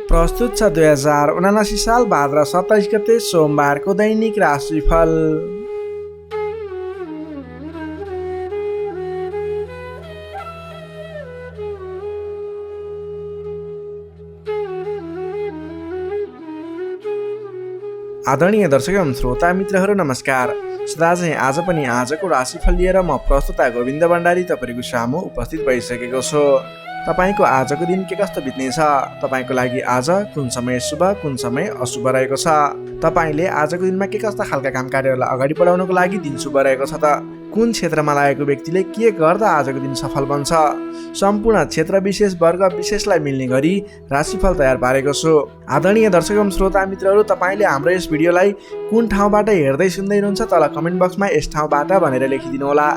प्रस्तुत छ 2079 साल भाद्र 27 गते सोमबारको दैनिक राशिफल। आदरणीय दर्शक एवं श्रोता मित्रहरू नमस्कार। सदाझै आज पनि आजको राशिफल लिएर म प्रस्तुता गोविन्द भण्डारी तपाईँको सामु उपस्थित भइसकेको छु। तपाईको आजको दिन के कस्तो बित्नेछ, तपाईको लागि आज कुन समय शुभ कुन समय अशुभ रहेको छ, तपाईले आजको दिनमा के कस्ता खालका काम कार्यहरूलाई अगाडि बढाउनको लागि दिन शुभ रहेको छ त, कुन क्षेत्रमा लागेको व्यक्तिले के गर्दा आजको दिन सफल बन्छ, सम्पूर्ण क्षेत्र विशेष वर्ग विशेषलाई मिल्ने गरी राशिफल तयार पारेको छु। आदरणीय दर्शक एवं श्रोता मित्रहरू, तपाईले हाम्रो यस भिडियोलाई कुन ठाउँबाट हेर्दै सुन्दै हुनुहुन्छ तल कमेन्ट बक्समा यस ठाउँबाट भनेर लेखिदिनु होला।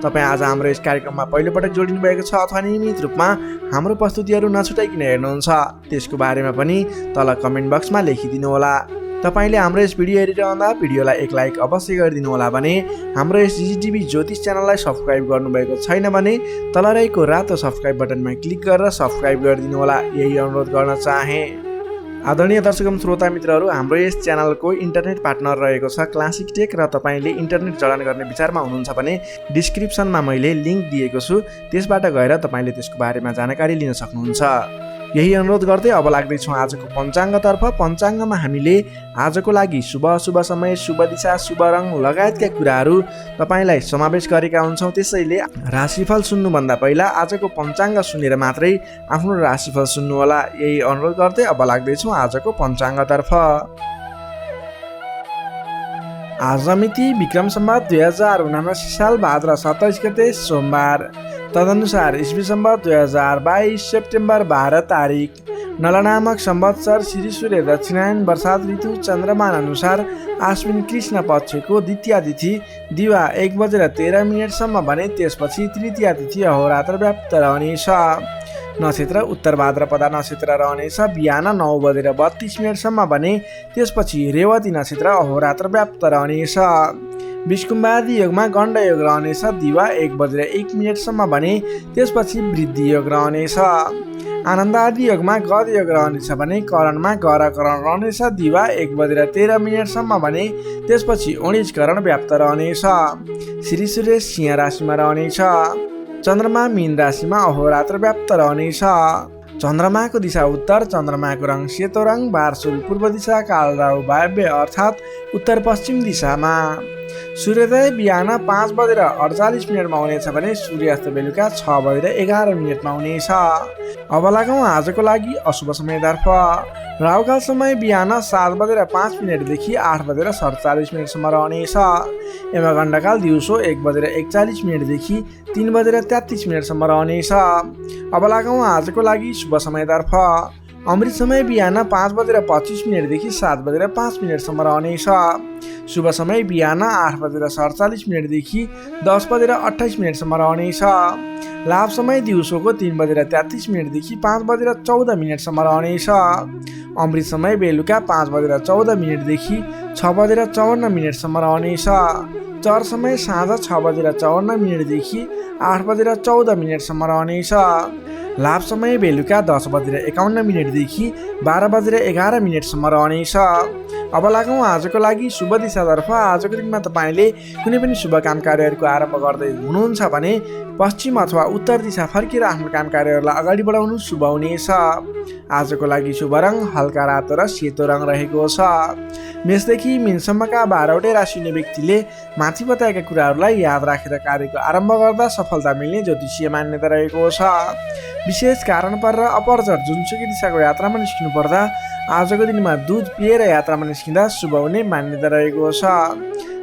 तपाईँ आज हाम्रो यस कार्यक्रममा पहिलोपटक जोडिनु भएको छ अथवा नियमित रूपमा हाम्रो प्रस्तुतिहरू नछुटाइकन हेर्नुहुन्छ, त्यसको बारेमा पनि तल कमेन्ट बक्समा लेखिदिनु होला। तपाईले हाम्रो यस भिडियो हेरिरहँदा भिडियोलाई एक लाइक अवश्य गरिदिनु होला भने, हाम्रो यस जिजिटिभी ज्योतिष च्यानललाई सब्सक्राइब गर्नुभएको छैन भने तल रहेको रातो सब्सक्राइब बटनमा क्लिक गरेर सब्सक्राइब गरिदिनु होला, यही अनुरोध गर्न चाहे। आदरणीय दर्शक एवं श्रोता मित्रहरू, हाम्रो यस च्यानलको इन्टरनेट पार्टनर रहेको छ क्लासिक टेक र तपाईँले इन्टरनेट जडान गर्ने विचारमा हुनुहुन्छ भने डिस्क्रिप्सनमा मैले लिङ्क दिएको छु, त्यसबाट गएर तपाईँले त्यसको बारेमा जानकारी लिन सक्नुहुन्छ। यही अनुरोध गर्दै अब लाग्दैछौँ आजको पञ्चाङ्गतर्फ। पञ्चाङ्गमा हामीले आजको लागि शुभ अशुभ समय, शुभ दिशा, शुभ रङ लगायतका कुराहरू तपाईँलाई समावेश गरेका हुन्छौँ। त्यसैले राशिफल सुन्नुभन्दा पहिला आजको पञ्चाङ्ग सुनेर मात्रै आफ्नो राशिफल सुन्नुहोला, यही अनुरोध गर्दै अब लाग्दैछौँ आजको पञ्चाङ्गतर्फ। आज मिति विक्रम सम्वत 2079 साल भाद्र 27 गते सोमबार, तदनुसार ईस्वी सम्वत 2022 सेप्टेम्बर 12 तारिक, नल नामक संवत्सर श्री सूर्य दक्षिणायन वर्षात ऋतु चन्द्रमान अनुसार आश्विन कृष्ण पक्षको द्वितीय तिथि दिवा 1:13 भने त्यसपछि तृतीय तिथि अहोरात्र व्याप्त रहनेछ। नक्षत्र उत्तर भाद्रपदा नक्षत्र रहनेछ बिहान 9:32 भने त्यसपछि रेवती नक्षत्र अहोरात्र व्याप्त रहनेछ। विष्कुम्बादी योगमा गण्ड योग रहनेछ दिवा 1:01 भने त्यसपछि वृद्धि योग रहनेछ। आनन्दादि योगमा गद योग रहनेछ भने करणमा गरकरण रहनेछ दिवा 1:13 भने त्यसपछि ओणिजकरण व्याप्त रहनेछ। श्री सूर्य सिंह राशिमा रहनेछ, चन्द्रमा मीन राशिमा अहोरात्र व्याप्त रहनेछ। चन्द्रमाको दिशा उत्तर, चन्द्रमाको रङ सेतो रङ, बारसुल पूर्व दिशा, कालराहु वायव्य अर्थात् उत्तर पश्चिम दिशामा। सूर्योदय बिहान 5:48 हुनेछ भने सूर्यास्त बेलुका 6:11 हुनेछ। अब लागौँ आजको लागि अशुभ समयतर्फ। राहुकाल समय बिहान 7:05 देखि 8:47 रहनेछ। यमगण्डकाल दिउँसो 1:41 देखि 3:33 रहनेछ। अब लागौँ आजको लागि शुभ समयतर्फ। अमृत समय बिहान 5:25 देखि 7:05 रहनेछ। शुभ समय बिहान 8:47 देखि 10:28 रहनेछ। लाभ समय दिउँसोको 3:33 देखि 5:14 रहनेछ। अमृत समय बेलुका 5:14 देखि 6:54 रहनेछ। चर समय साँझ 6:54 देखि 8:14 रहनेछ। लाभ समय बेलुका 10:51 देखि 12:11 रहनेछ। अब लागौँ आजको लागि शुभ दिशातर्फ। आजको दिनमा तपाईँले कुनै पनि शुभ काम कार्यहरूको आरम्भ गर्दै हुनुहुन्छ भने पश्चिम अथवा उत्तर दिशा फर्केर आफ्नो काम कार्यहरूलाई अगाडि बढाउनु शुभ हुनेछ। आजको लागि शुभ रङ हल्का रातो र सेतो रङ रहेको छ। मेषदेखि मीनसम्मका 12वटै राशि हुने व्यक्तिले माथि बताएका कुराहरूलाई याद राखेर कार्यको आरम्भ गर्दा सफलता मिल्ने ज्योतिषीय मान्यता रहेको छ। विशेष कारण परेर अपरझट जुनसुकै दिशाको यात्रामा निस्किनु पर्दा आजको दिनमा दुध पिएर यात्रामा निस्किँदा शुभ हुने मान्यता रहेको छ।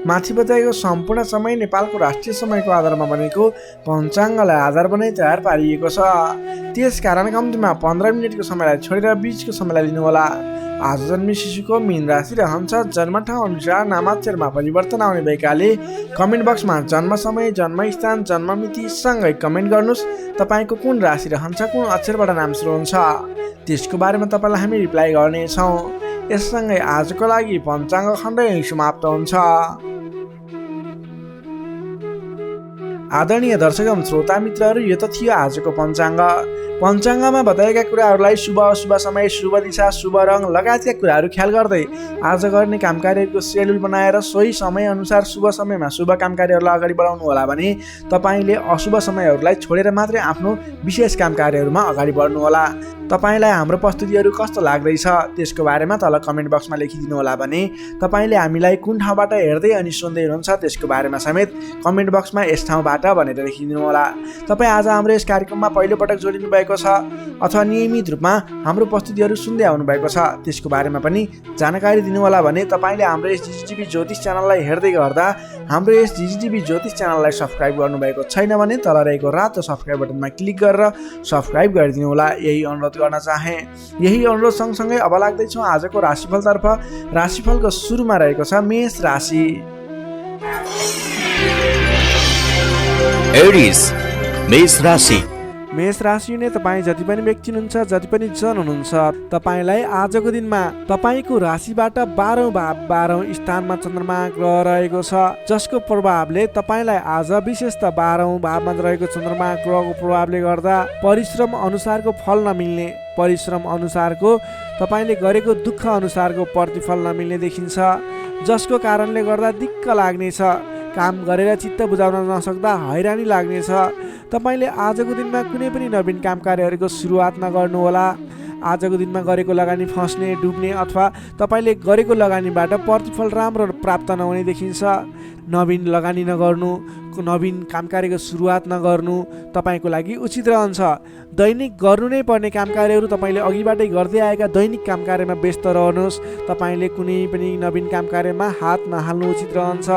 माथि बताएको सम्पूर्ण समय नेपालको राष्ट्रिय समयको आधारमा बनेको पञ्चाङ्गलाई आधार बनाई तयार पारिएको छ। त्यसकारण कम्तीमा 15 मिनटको समयलाई छोडेर बीचको समयलाई लिनुहोला। आज जन्मे शिशुको मीन राशि रहन्छ। जन्म ठाउँ अनुसार नामाक्षरमा परिवर्तन आउने भएकाले कमेन्ट बक्समा जन्म समय, जन्मस्थान, जन्ममिति सँगै कमेन्ट गर्नुहोस्। तपाईँको कुन राशि रहन्छ, कुन अक्षरबाट नाम सुरु हुन्छ, त्यसको बारेमा तपाईँलाई हामी रिप्लाई गर्नेछौँ। यससँगै आजको लागि पञ्चाङ्ग खण्ड यही समाप्त हुन्छ। आदरणीय दर्शक एवं श्रोता मित्रहरू, यो त थियो आजको पञ्चाङ्ग। पञ्चाङ्गमा बताएका कुराहरूलाई शुभ अशुभ समय, शुभ दिशा, शुभ रङ लगायतका कुराहरू ख्याल गर्दै आज गर्ने काम कार्यहरूको सेड्युल बनाएर सोही समयअनुसार शुभ समयमा शुभ काम कार्यहरूलाई अगाडि बढाउनु होला भने तपाईँले अशुभ समयहरूलाई छोडेर मात्रै आफ्नो विशेष काम कार्यहरूमा अगाडि बढ्नु होला। तपाईँलाई हाम्रो प्रस्तुतिहरू कस्तो लाग्दैछ त्यसको बारेमा तल कमेन्ट बक्समा लेखिदिनु होला भने तपाईँले हामीलाई कुन ठाउँबाट हेर्दै अनि सुन्दै हुनुहुन्छ त्यसको बारेमा समेत कमेन्ट बक्समा यस ठाउँबाट भनेर लेखिदिनु होला। तपाईँ आज हाम्रो यस कार्यक्रममा पहिलोपटक जोडिनु भएको छ अथवा नियमित रूपमा हाम्रो प्रस्तुतिहरू सुन्दै आउनु भएको छ त्यसको बारेमा पनि जानकारी दिनु होला भने तपाईँले हाम्रो यस जिजिटिभी ज्योतिष च्यानललाई हेर्दै गर्दा हाम्रो यस जिजिटिभी ज्योतिष च्यानललाई सब्सक्राइब गर्नुभएको छैन भने तल रहेको रातो सब्सक्राइब बटनमा क्लिक गरेर सब्सक्राइब गरिदिनु होला, यही अनुरोध गर्न चाहे। यही अनुरोध सँगसँगै अब लाग्दैछौँ आजको राशिफलतर्फ। राशिफलको सुरुमा रहेको छ मेष राशि। एरिस मेष राशि। मेष राशि हुने तपाईँ जति पनि व्यक्ति हुनुहुन्छ, जति पनि जन हुनुहुन्छ, तपाईँलाई आजको दिनमा तपाईँको राशिबाट 12औं भाव 12औं स्थानमा चन्द्रमा ग्रह रहेको छ, जसको प्रभावले तपाईँलाई आज विशेषतः 12औं भावमा रहेको चन्द्रमा ग्रहको प्रभावले गर्दा परिश्रम अनुसारको फल नमिल्ने, परिश्रम अनुसारको तपाईँले गरेको दुःख अनुसारको प्रतिफल नमिल्ने देखिन्छ, जसको कारणले गर्दा दिक्क लाग्नेछ। काम गरेर चित्त बुझाउन नसक्दा हैरानी लाग्नेछ। तपाईँले आजको दिनमा कुनै पनि नवीन काम कार्यहरूको सुरुवात नगर्नुहोला। आजको दिनमा गरेको लगानी फस्ने, डुब्ने अथवा तपाईँले गरेको लगानीबाट प्रतिफल राम्रो प्राप्त नहुने देखिन्छ। नवीन लगानी नगर्नु, नवीन काम कार्यको सुरुवात नगर्नु तपाईँको लागि उचित रहन्छ। दैनिक गर्नु नै पर्ने काम कार्यहरू तपाईँले अघिबाटै गर्दै आएका दैनिक काम कार्यमा व्यस्त रहनुहोस्। तपाईँले कुनै पनि नवीन काम कार्यमा हात नहाल्नु उचित रहन्छ।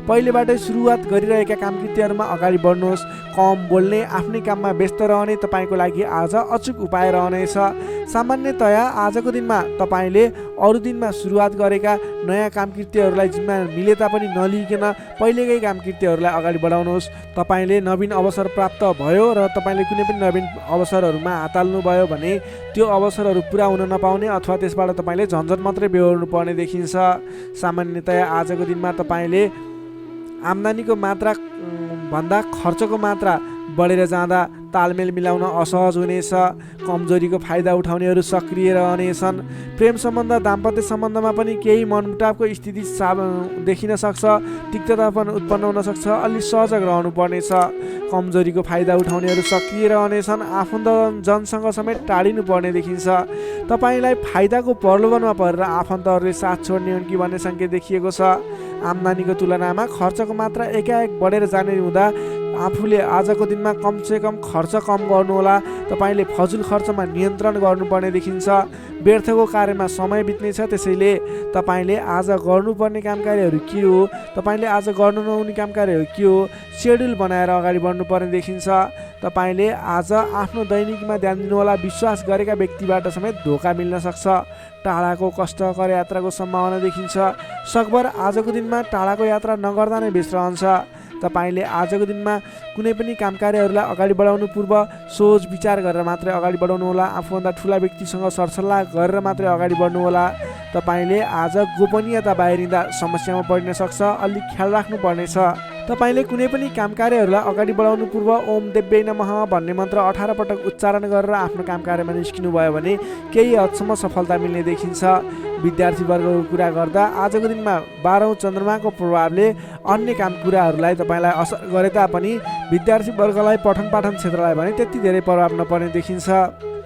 पहिलेबाटै सुरुवात गरिरहेका कामकृत्यहरूमा अगाडि बढ्नुहोस्। कम बोल्ने, आफ्नै काममा व्यस्त रहने तपाईँको लागि आज अचुक उपाय रहनेछ। सामान्यतया आजको दिनमा तपाईँले अरू दिनमा सुरुवात गरेका नयाँ कामकृत्यहरूलाई जिम्मा मिले तापनि नलिइकन पहिलेकै कामकृत्यहरूलाई अगाडि बढाउनुहोस्। तपाईँले नवीन अवसर प्राप्त भयो र तपाईँले कुनै पनि नवीन अवसरहरूमा हात हाल्नुभयो भने त्यो अवसरहरू पुरा हुन नपाउने अथवा त्यसबाट तपाईँले झन्झट मात्रै बेहोर्नु पर्ने देखिन्छ। सामान्यतया आजको दिनमा तपाईँले आम्दानीको मात्रा भन्दा खर्चको मात्रा बढेर जाँदा तालमेल मिलाउन असहज हुनेछ। कमजोरीको फाइदा उठाउनेहरू सक्रिय रहनेछन्। प्रेम सम्बन्ध, दाम्पत्य सम्बन्धमा पनि केही मनमुटावको स्थिति देखिन सक्छ, तिक्तता पनि उत्पन्न हुन सक्छ। अलि सजग रहनु पर्नेछ। कमजोरीको फाइदा उठाउनेहरू सक्रिय रहनेछन्। आफन्तजनसँग समेत टाढिनु पर्ने देखिन्छ। तपाईँलाई फाइदाको प्रलोभनमा परेर आफन्तहरूले साथ छोड्ने हुन् कि भन्ने सङ्केत देखिएको छ। आम्दानीको तुलनामा खर्चको मात्रा एकाएक बढेर जाने हुँदा आफूले आजको दिनमा कमसेकम खर्च कम गर्नुहोला। तपाईँले फजुल खर्चमा नियन्त्रण गर्नुपर्ने देखिन्छ। व्यर्थको कार्यमा समय बित्नेछ, त्यसैले तपाईँले आज गर्नुपर्ने काम कार्यहरू के हो, तपाईँले आज गर्नु नहुने काम कार्यहरू के हो, सेड्युल बनाएर अगाडि बढ्नुपर्ने देखिन्छ। तपाईँले आज आफ्नो दैनिकमा ध्यान दिनुहोला। विश्वास गरेका व्यक्तिबाट समेत धोका मिल्न सक्छ। टाढाको कष्टकर यात्राको सम्भावना देखिन्छ। सकभर आजको दिनमा टाढाको यात्रा नगर्दा नै बेस रहन्छ। तपाईँले आजको दिनमा कुनै पनि काम कार्यहरूलाई अगाडि बढाउनु पूर्व सोच विचार गरेर मात्रै अगाडि बढाउनु होला। आफूभन्दा ठुला व्यक्तिसँग सरसल्लाह गरेर मात्रै अगाडि बढ्नु होला। तपाईँले आज गोपनीयता बाहिरिँदा समस्यामा पर्न सक्छ, अलिक ख्याल राख्नुपर्नेछ। तपाईँले कुनै पनि काम कार्यहरूलाई अगाडि बढाउनु पूर्व ओम देव्यै नमः भन्ने मन्त्र 18 पटक उच्चारण गरेर आफ्नो काम कार्यमा निस्किनु भयो भने केही हदसम्म सफलता मिल्ने देखिन्छ। विद्यार्थीवर्गको कुरा गर्दा आजको दिनमा 12औं चन्द्रमाको प्रभावले अन्य काम कुराहरूलाई तपाईँलाई असर गरे तापनि विद्यार्थीवर्गलाई पठन पाठन क्षेत्रलाई भने त्यति धेरै प्रभाव नपर्ने देखिन्छ।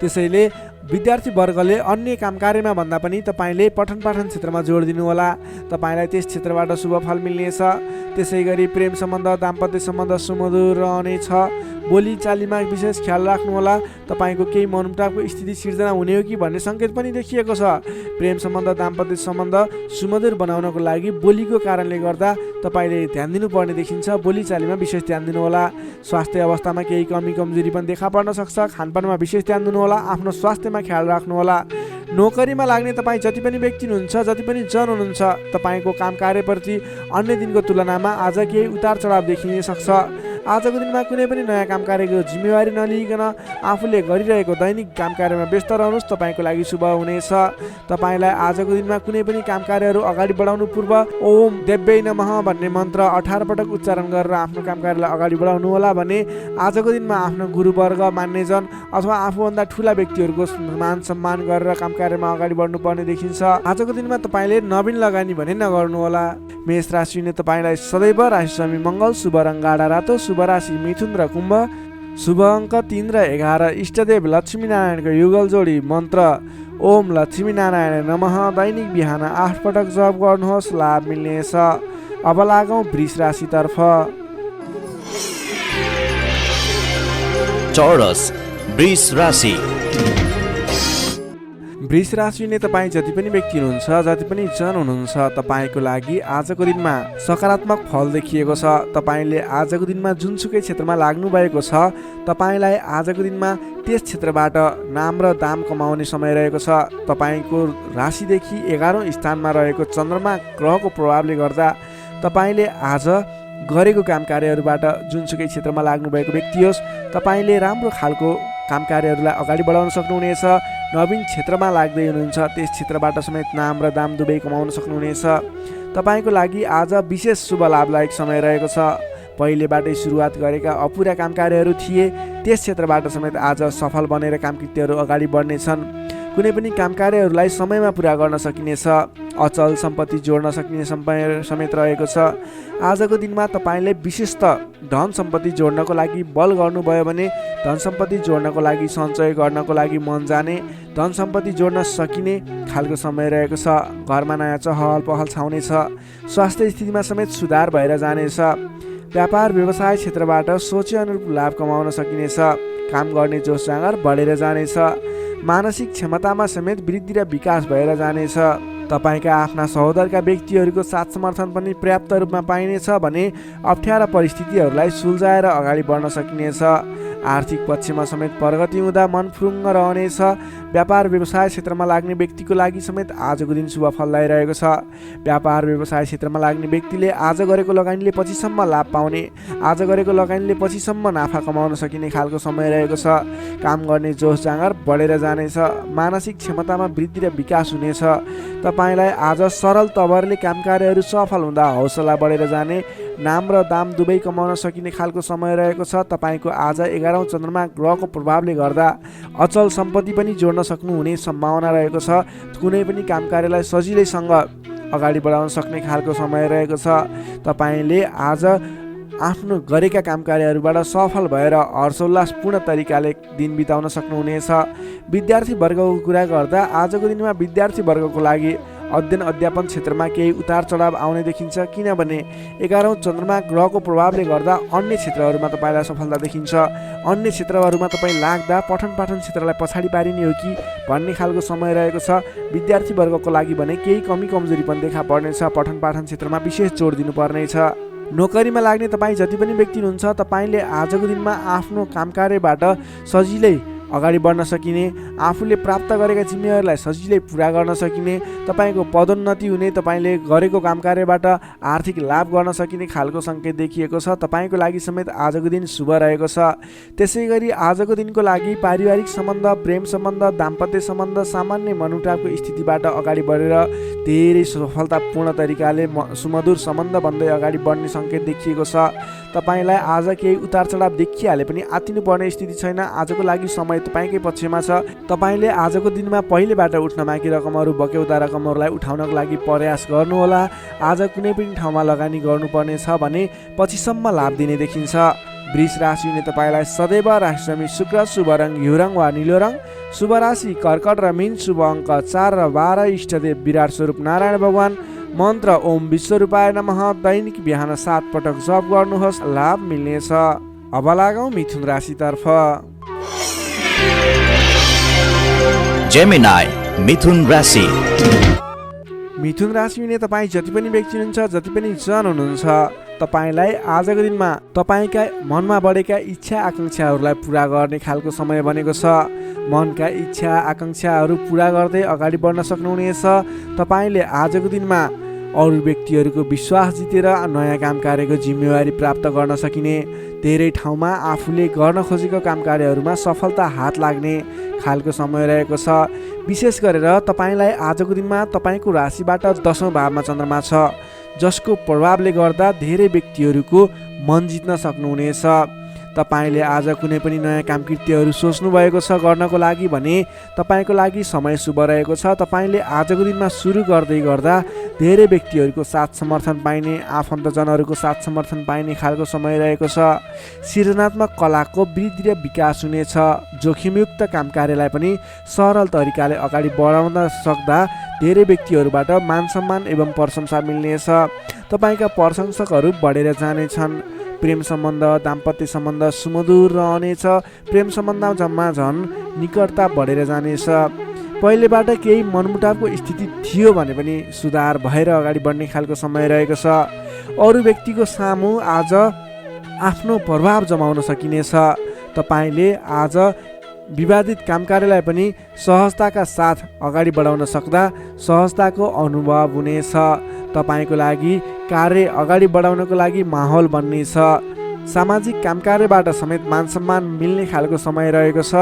त्यसैले विद्यार्थीवर्गले अन्य काम कार्यमा भन्दा पनि तपाईँले पठन पाठन क्षेत्रमा जोड दिनुहोला। तपाईँलाई त्यस क्षेत्रबाट शुभ फल मिल्नेछ। त्यसै गरी प्रेम सम्बन्ध, दाम्पत्य सम्बन्ध सुमधुर रहनेछ। बोली चालीमा विशेष ख्याल राख्नुहोला। तपाईँको केही मनमुटावको स्थिति सिर्जना हुने हो कि भन्ने सङ्केत पनि देखिएको छ। प्रेम सम्बन्ध, दाम्पत्य सम्बन्ध सुमधुर बनाउनको लागि बोलीको कारणले गर्दा तपाईँले ध्यान दिनुपर्ने देखिन्छ। बोली चालीमा विशेष ध्यान दिनुहोला। स्वास्थ्य अवस्थामा केही कमी कमजोरी पनि देखा पर्न सक्छ। खानपानमा विशेष ध्यान दिनुहोला। आफ्नो स्वास्थ्यमा ख्याल राख्नुहोला। नोकरीमा लाग्ने तपाईँ जति पनि व्यक्ति हुनुहुन्छ, जति पनि जन हुनुहुन्छ, तपाईँको काम कार्यप्रति अन्य दिनको तुलनामा आज केही उतार चढाव देखिन सक्छ। आजको दिनमा कुनै पनि नयाँ काम कार्यको जिम्मेवारी नलिइकन आफूले गरिरहेको दैनिक काम कार्यमा व्यस्त रहनुहोस्, तपाईँको लागि शुभ हुनेछ। तपाईँलाई आजको दिनमा कुनै पनि काम कार्यहरू अगाडि बढाउनु पूर्व ओम देव्यै नमः भन्ने मन्त्र 18 पटक उच्चारण गरेर आफ्नो काम कार्यलाई अगाडि बढाउनु होला भने आजको दिनमा आफ्नो गुरुवर्ग, मान्यजन अथवा आफूभन्दा ठुला व्यक्तिहरूको मान सम्मान गरेर काम कार्यमा अगाडि बढ्नुपर्ने देखिन्छ। आजको दिनमा तपाईँले नवीन लगानी भने नगर्नुहोला। मेष राशिले तपाईँलाई सदैव राशिस्वामी मङ्गल, शुभ रङ गाढा रातो, शुभ राशि मिथुन र कुम्भ, शुभ अङ्क 3 र 11, इष्टदेव लक्ष्मीनारायणको युगल जोडी मन्त्र ओम लक्ष्मीनारायण नमः। दैनिक बिहान 8 पटक जप गर्नुहोस्, लाभ मिल्नेछ। अब लागौँ वृष राशितर्फ। चौरस वृष राशि। वृष राशिले तपाईँ जति पनि व्यक्ति हुनुहुन्छ, जति पनि जन हुनुहुन्छ, तपाईँको लागि आजको दिनमा सकारात्मक फल देखिएको छ। तपाईँले आजको दिनमा जुनसुकै क्षेत्रमा लाग्नु भएको छ, तपाईँलाई आजको दिनमा त्यस क्षेत्रबाट नाम र दाम कमाउने समय रहेको छ। तपाईँको राशिदेखि 11औं स्थानमा रहेको चन्द्रमा ग्रहको प्रभावले गर्दा तपाईँले आज गरेको काम कार्यहरूबाट जुनसुकै क्षेत्रमा लाग्नुभएको व्यक्ति होस्, तपाईँले राम्रो खालको काम कार्यहरूलाई अगाडि बढाउन सक्नुहुनेछ। नवीन क्षेत्रमा लाग्दै हुनुहुन्छ, त्यस क्षेत्रबाट समेत नाम र दाम दुवै कमाउन सक्नुहुनेछ। तपाईँको लागि आज विशेष शुभ लाभदायक समय रहेको छ। पहिलेबाटै सुरुवात गरेका अपुरा काम कार्यहरू थिए, त्यस क्षेत्रबाट समेत आज सफल बनेर कामकृत्यहरू अगाडि बढ्नेछन्। कुनै पनि काम कार्यहरूलाई समयमा पुरा गर्न सकिनेछ। अचल सम्पत्ति जोड्न सकिने समय समेत रहेको छ। आजको दिनमा तपाईँले विशेषतः धन सम्पत्ति जोड्नको लागि बल गर्नुभयो भने धन सम्पत्ति जोड्नको लागि, सञ्चय गर्नको लागि मन जाने, धन सम्पत्ति जोड्न सकिने खालको समय रहेको छ। घरमा नयाँ चहल पहल छाउनेछ। स्वास्थ्य स्थितिमा समेत सुधार भएर जानेछ। व्यापार व्यवसाय क्षेत्रबाट सोचे अनुरूप लाभ कमाउन सकिनेछ। काम गर्ने जोस जाँगर बढेर जानेछ। मानसिक क्षमतामा समेत वृद्धि र विकास भएर जानेछ। तपाईँका आफ्ना सहोदरका व्यक्तिहरूको साथ समर्थन पनि पर्याप्त रूपमा पाइनेछ भने अप्ठ्यारा परिस्थितिहरूलाई सुल्झाएर अगाडि बढ्न सकिनेछ। आर्थिक पक्षमा समेत प्रगति हुँदा मन फुरुङ्ग रहनेछ। व्यापार व्यवसाय क्षेत्रमा लाग्ने व्यक्तिको लागि समेत आजको दिन शुभ फलदायी रहेको छ। व्यापार व्यवसाय क्षेत्रमा लाग्ने व्यक्तिले आज गरेको लगानीले पछिसम्म लाभ पाउने, आज गरेको लगानीले पछिसम्म नाफा कमाउन सकिने खालको समय रहेको छ। काम गर्ने जोस जाँगर बढेर जानेछ। मानसिक क्षमतामा वृद्धि र विकास हुनेछ। तपाईँलाई आज सरल तवरले काम कार्यहरू सफल हुँदा हौसला बढेर जाने, नाम र दाम दुवै कमाउन सकिने खालको समय रहेको छ। तपाईँको आज 11औं चन्द्रमा ग्रहको प्रभावले गर्दा अचल सम्पत्ति पनि जोड्न सक्नुहुने सम्भावना रहेको छ। कुनै पनि काम कार्यलाई सजिलैसँग अगाडि बढाउन सक्ने खालको समय रहेको छ। तपाईँले आज आफ्नो गरेका काम कार्यहरूबाट सफल भएर हर्षोल्लासपूर्ण तरिकाले दिन बिताउन सक्नुहुनेछ। विद्यार्थी वर्गको कुरा गर्दा आजको दिनमा विद्यार्थी वर्गको लागि अध्ययन अध्यापन क्षेत्रमा केही उतार चढाव आउने देखिन्छ, किनभने 11औं चन्द्रमा ग्रहको प्रभावले गर्दा अन्य क्षेत्रहरूमा तपाईँलाई सफलता देखिन्छ। अन्य क्षेत्रहरूमा तपाईँ लाग्दा पठन पाठन क्षेत्रलाई पछाडि पारिने हो कि भन्ने खालको समय रहेको छ। विद्यार्थी वर्गको लागि भने केही कमी कमजोरी पनि देखा पर्नेछ। पठन पाठन क्षेत्रमा विशेष जोड दिनुपर्नेछ। नोकरीमा लाग्ने तपाईँ जति पनि व्यक्ति हुनुहुन्छ, तपाईँले आजको दिनमा आफ्नो काम कार्यबाट सजिलै अगाडि बढ्न सकिने, आफूले प्राप्त गरेका जिम्मेवारीलाई सजिलै पुरा गर्न सकिने, तपाईँको पदोन्नति हुने, तपाईँले गरेको काम कार्यबाट आर्थिक लाभ गर्न सकिने खालको सङ्केत देखिएको छ। तपाईँको लागि समेत आजको दिन शुभ रहेको छ। त्यसै गरी आजको दिनको लागि पारिवारिक सम्बन्ध, प्रेम सम्बन्ध, दाम्पत्य सम्बन्ध सामान्य मनमुटावको स्थितिबाट अगाडि बढेर धेरै सफलतापूर्ण तरिकाले सुमधुर सम्बन्ध बन्दै अगाडि बढ्ने सङ्केत देखिएको छ। तपाईँलाई आज केही उतार चढाव देखिहाले पनि आत्तिनुपर्ने स्थिति छैन। आजको लागि समय तपाईँकै पक्षमा छ। तपाईँले आजको दिनमा पहिलेबाट उठ्न बाँकी रकमहरू, बक्यौता रकमहरूलाई उठाउनको लागि प्रयास गर्नुहोला। आज कुनै पनि ठाउँमा लगानी गर्नुपर्ने छ भने पछिसम्म लाभ दिने देखिन्छ। वृष राशिले तपाईँलाई सदैव राशिस्वामी शुक्र, शुभ रङ घिउ रङ वा निलो रङ, शुभ राशि कर्कट र मीन, शुभ अङ्क 4 र 12, इष्टदेव विराट स्वरूप नारायण भगवान, मन्त्र ओम विश्वरूपाय नमः। दैनिक बिहान 7 पटक जप गर्नुहोस्, लाभ मिल्नेछ। अब लागौँ मिथुन राशितर्फ। जेमिनाई मिथुन राशि। मिथुन राशिले तपाईँ जति पनि व्यक्ति हुनुहुन्छ, जति पनि जन हुनुहुन्छ, तपाईँलाई आजको दिनमा तपाईँका मनमा बढेका इच्छा आकाङ्क्षाहरूलाई पुरा गर्ने खालको समय बनेको छ। मनका इच्छा आकाङ्क्षाहरू पुरा गर्दै अगाडि बढ्न सक्नुहुनेछ। तपाईँले आजको दिनमा अरू व्यक्तिहरूको विश्वास जितेर नयाँ काम कार्यको जिम्मेवारी प्राप्त गर्न सकिने, धेरै ठाउँमा आफूले गर्न खोजेको काम कार्यहरूमा सफलता हात लाग्ने खालको समय रहेको छ। विशेष गरेर तपाईँलाई आजको दिनमा तपाईँको राशिबाट 10औँ भावमा चन्द्रमा छ, जसको प्रभावले गर्दा धेरै व्यक्तिहरूको मन जित्न सक्नुहुनेछ। तपाईँले आज कुनै पनि नयाँ काम कृत्यहरू सोच्नु भएको छ गर्नको लागि भने तपाईँको लागि समय शुभ रहेको छ। तपाईँले आजको दिनमा सुरु गर्दै गर्दा धेरै व्यक्तिहरूको साथ समर्थन पाइने, आफन्तजनहरूको साथ समर्थन पाइने खालको समय रहेको छ। सृजनात्मक कलाको वृद्धि र विकास हुनेछ। जोखिमयुक्त काम कार्यलाई पनि सरल तरिकाले अगाडि बढाउन सक्दा धेरै व्यक्तिहरूबाट मान सम्मान एवं प्रशंसा मिल्नेछ। तपाईँका प्रशंसकहरू बढेर जानेछन्। प्रेम सम्बन्ध, दाम्पत्य सम्बन्ध सुमधुर रहनेछ। प्रेम सम्बन्धमा जम्मा झन् निकटता बढेर जानेछ। पहिलेबाट केही मनमुटावको स्थिति थियो भने पनि सुधार भएर अगाडि बढ्ने खालको समय रहेको छ। अरू व्यक्तिको सामु आज आफ्नो प्रभाव जमाउन सकिनेछ। तपाईँले आज विवादित काम कार्यलाई पनि सहजताका साथ अगाडि बढाउन सक्दा सहजताको अनुभव हुनेछ। तपाईँको लागि कार्य अगाडि बढाउनको लागि माहौल बन्नेछ। सामाजिक काम कार्यबाट समेत मान सम्मान मिल्ने खालको समय रहेको छ।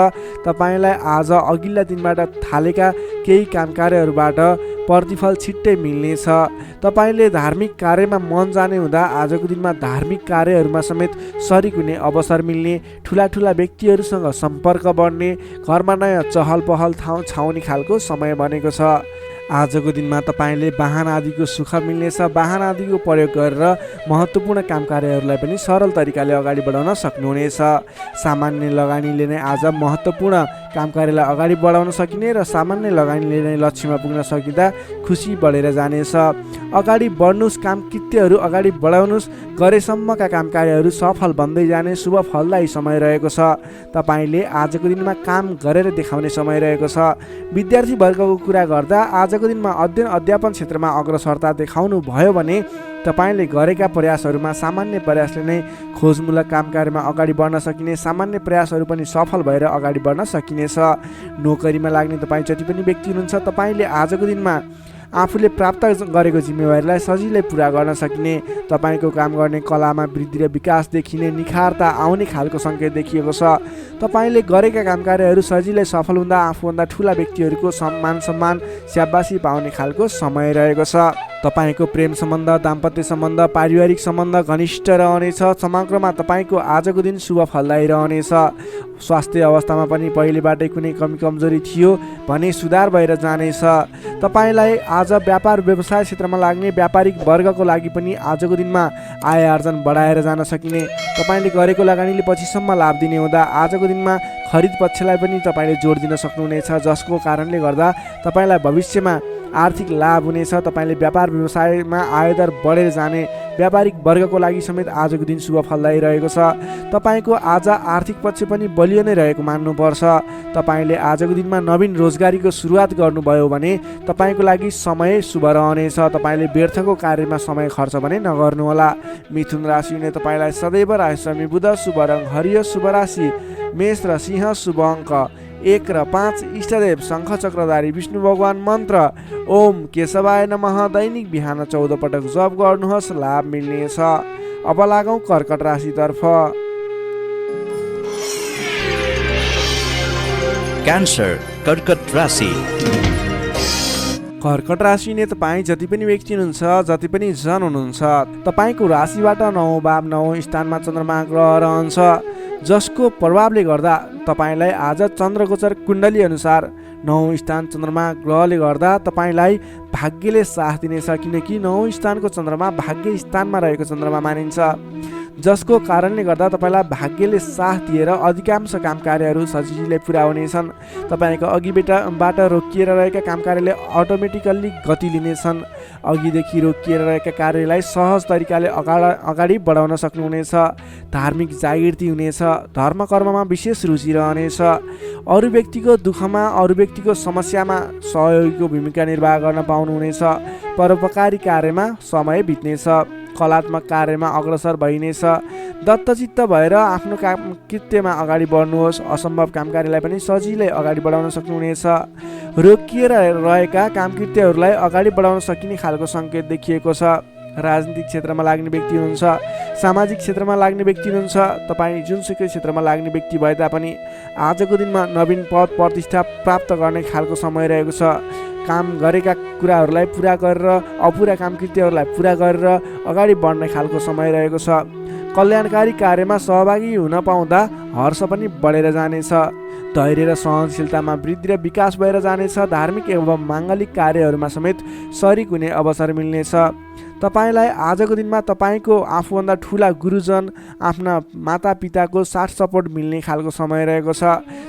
तपाईँलाई आज अघिल्ला दिनबाट थालेका केही काम कार्यहरूबाट प्रतिफल छिट्टै मिल्नेछ। तपाईँले धार्मिक कार्यमा मन जाने हुँदा आजको दिनमा धार्मिक कार्यहरूमा समेत सरिक हुने अवसर मिल्ने, ठुला ठुला व्यक्तिहरूसँग सम्पर्क बढ्ने, घरमा नयाँ चहल पहल छाउने खालको समय बनेको छ। आजको दिनमा तपाईँले वाहन आदिको सुख मिल्नेछ। वाहन आदिको प्रयोग गरेर महत्त्वपूर्ण काम कार्यहरूलाई पनि सरल तरिकाले अगाडि बढाउन सक्नुहुनेछ। सामान्य लगानीले नै आज महत्त्वपूर्ण काम कार्यलाई अगाडि बढाउन सकिने र सामान्य लगानीले नै लक्ष्यमा पुग्न सकिँदा खुसी बढेर जानेछ। अगाडि बढ्नुहोस्, काम कृत्यहरू अगाडि बढाउनुहोस्, गरेसम्मका काम कार्यहरू सफल बन्दै जाने शुभ फलदायी समय रहेको छ। तपाईँले आजको दिनमा काम गरेर देखाउने समय रहेको छ। विद्यार्थी वर्गको कुरा गर्दा आजको दिनमा अध्ययन अध्यापन क्षेत्रमा अग्रसरता देखाउनु भयो भने तपाईँले गरेका प्रयासहरूमा सामान्य प्रयासले नै खोजमूलक काम कार्यमा अगाडि बढ्न सकिने, सामान्य प्रयासहरू पनि सफल भएर अगाडि बढ्न सकिनेछ। नोकरीमा लाग्ने तपाईँ जति पनि व्यक्ति हुनुहुन्छ, तपाईँले आजको दिनमा आफूले प्राप्त गरेको जिम्मेवारीलाई सजिलै पुरा गर्न सकिने, तपाईँको काम गर्ने कलामा वृद्धि र विकास देखिने, निखारता आउने खालको सङ्केत देखिएको छ। तपाईँले गरेका काम कार्यहरू सजिलै सफल हुँदा आफूभन्दा ठुला व्यक्तिहरूको सम्मान स्याबासी पाउने खालको समय रहेको छ। तपाईँको प्रेम सम्बन्ध, दाम्पत्य सम्बन्ध, पारिवारिक सम्बन्ध घनिष्ठ रहनेछ। समग्रमा तपाईँको आजको दिन शुभ फलदायी रहनेछ। स्वास्थ्य अवस्थामा पनि पहिलेबाटै कुनै कमी कमजोरी थियो भने सुधार भएर जानेछ। तपाईँलाई आज व्यापार व्यवसाय क्षेत्रमा लाग्ने व्यापारिक वर्गको लागि पनि आजको दिनमा आय आर्जन बढाएर जान सकिने, तपाईँले गरेको लगानीले पछिसम्म लाभ दिने हुँदा आजको दिनमा खरिद पक्षलाई पनि तपाईँले जोड दिन सक्नुहुनेछ, जसको कारणले गर्दा तपाईँलाई भविष्यमा आर्थिक लाभ हुनेछ। तपाईँले व्यापार व्यवसायमा आयदर बढेर जाने व्यापारिक वर्गको लागि समेत आजको दिन शुभ फलदायी रहेको छ। तपाईँको आज आर्थिक पक्ष पनि बलियो नै रहेको मान्नुपर्छ। तपाईँले आजको दिनमा नवीन रोजगारीको सुरुवात गर्नुभयो भने तपाईँको लागि समय शुभ रहनेछ। तपाईँले व्यर्थको कार्यमा समय खर्च भने नगर्नुहोला। मिथुन राशि हुने तपाईँलाई सदैव राशि बुध शुभ रङ हरियो, शुभ राशि मेष र सिंह, शुभ अङ्क 1 र 5, इष्टदेव शङ्ख चक्रधारी विष्णु भगवान, मन्त्र ओम केशवाय नमः। दैनिक बिहान 14 पटक जप गर्नुहोस्, लाभ मिल्नेछ। अब लागौँ कर्कट राशितर्फ। क्यान्सर, कर्कट राशि। कर्कट राशि ने तपाईँ जति पनि व्यक्ति हुनुहुन्छ, जति पनि जन हुनुहुन्छ, तपाईँको राशिबाट 9औँ भाव 9औँ स्थानमा चन्द्रमा ग्रह रहन्छ, जसको प्रभावले गर्दा तपाईँलाई आज चन्द्रगोचर कुण्डली अनुसार 9औँ स्थान चन्द्रमा ग्रहले गर्दा तपाईँलाई भाग्यले साथ दिनेछ। किनकि 9औँ स्थानको चन्द्रमा भाग्य स्थानमा रहेको चन्द्रमा मानिन्छ, जसको कारणले गर्दा तपाईँलाई भाग्यले साथ दिएर अधिकांश काम कार्यहरू सजिलै पुरा हुनेछन्। तपाईँको अघिबाट रोकिएर रहेका काम कार्यले अटोमेटिकल्ली गति लिनेछन्। अघिदेखि रोकिएर रहेका कार्यलाई सहज तरिकाले अगाडि बढाउन सक्नुहुनेछ। धार्मिक जागृति हुनेछ। धर्म कर्ममा विशेष रुचि रहनेछ। अरू व्यक्तिको दुःखमा, अरू व्यक्तिको समस्यामा सहयोगीको भूमिका निर्वाह गर्न पाउनुहुनेछ। परोपकारी कार्यमा समय बित्नेछ। कलात्मक कार्यमा अग्रसर भइनेछ। दत्तचित्त भएर आफ्नो काम कृत्यमा अगाडि बढ्नुहोस्। असम्भव कामकार्यलाई पनि सजिलै अगाडि बढाउन सक्नुहुनेछ। रोकिएर रहेका कामकृत्यहरूलाई अगाडि बढाउन सकिने खालको सङ्केत देखिएको छ। राजनीतिक क्षेत्रमा लाग्ने व्यक्ति हुनुहुन्छ, सामाजिक क्षेत्रमा लाग्ने व्यक्ति हुनुहुन्छ, तपाईँ जुनसुकै क्षेत्रमा लाग्ने व्यक्ति भए तापनि आजको दिनमा नवीन पद प्रतिष्ठा प्राप्त गर्ने खालको समय रहेको छ। काम गरेका कुराहरूलाई पुरा गरेर अपुरा कामकृत्यहरूलाई पुरा गरेर अगाडि बढ्ने खालको समय रहेको छ। कल्याणकारी कार्यमा सहभागी हुन पाउँदा हर्ष पनि बढेर जानेछ। धैर्य र सहनशीलतामा वृद्धि र विकास भएर जानेछ। धार्मिक एवं माङ्गलिक कार्यहरूमा समेत शरिक हुने अवसर मिल्नेछ। तपाईँलाई आजको दिनमा तपाईँको आफूभन्दा ठुला गुरुजन, आफ्ना मातापिताको साथ सपोर्ट मिल्ने खालको समय रहेको छ।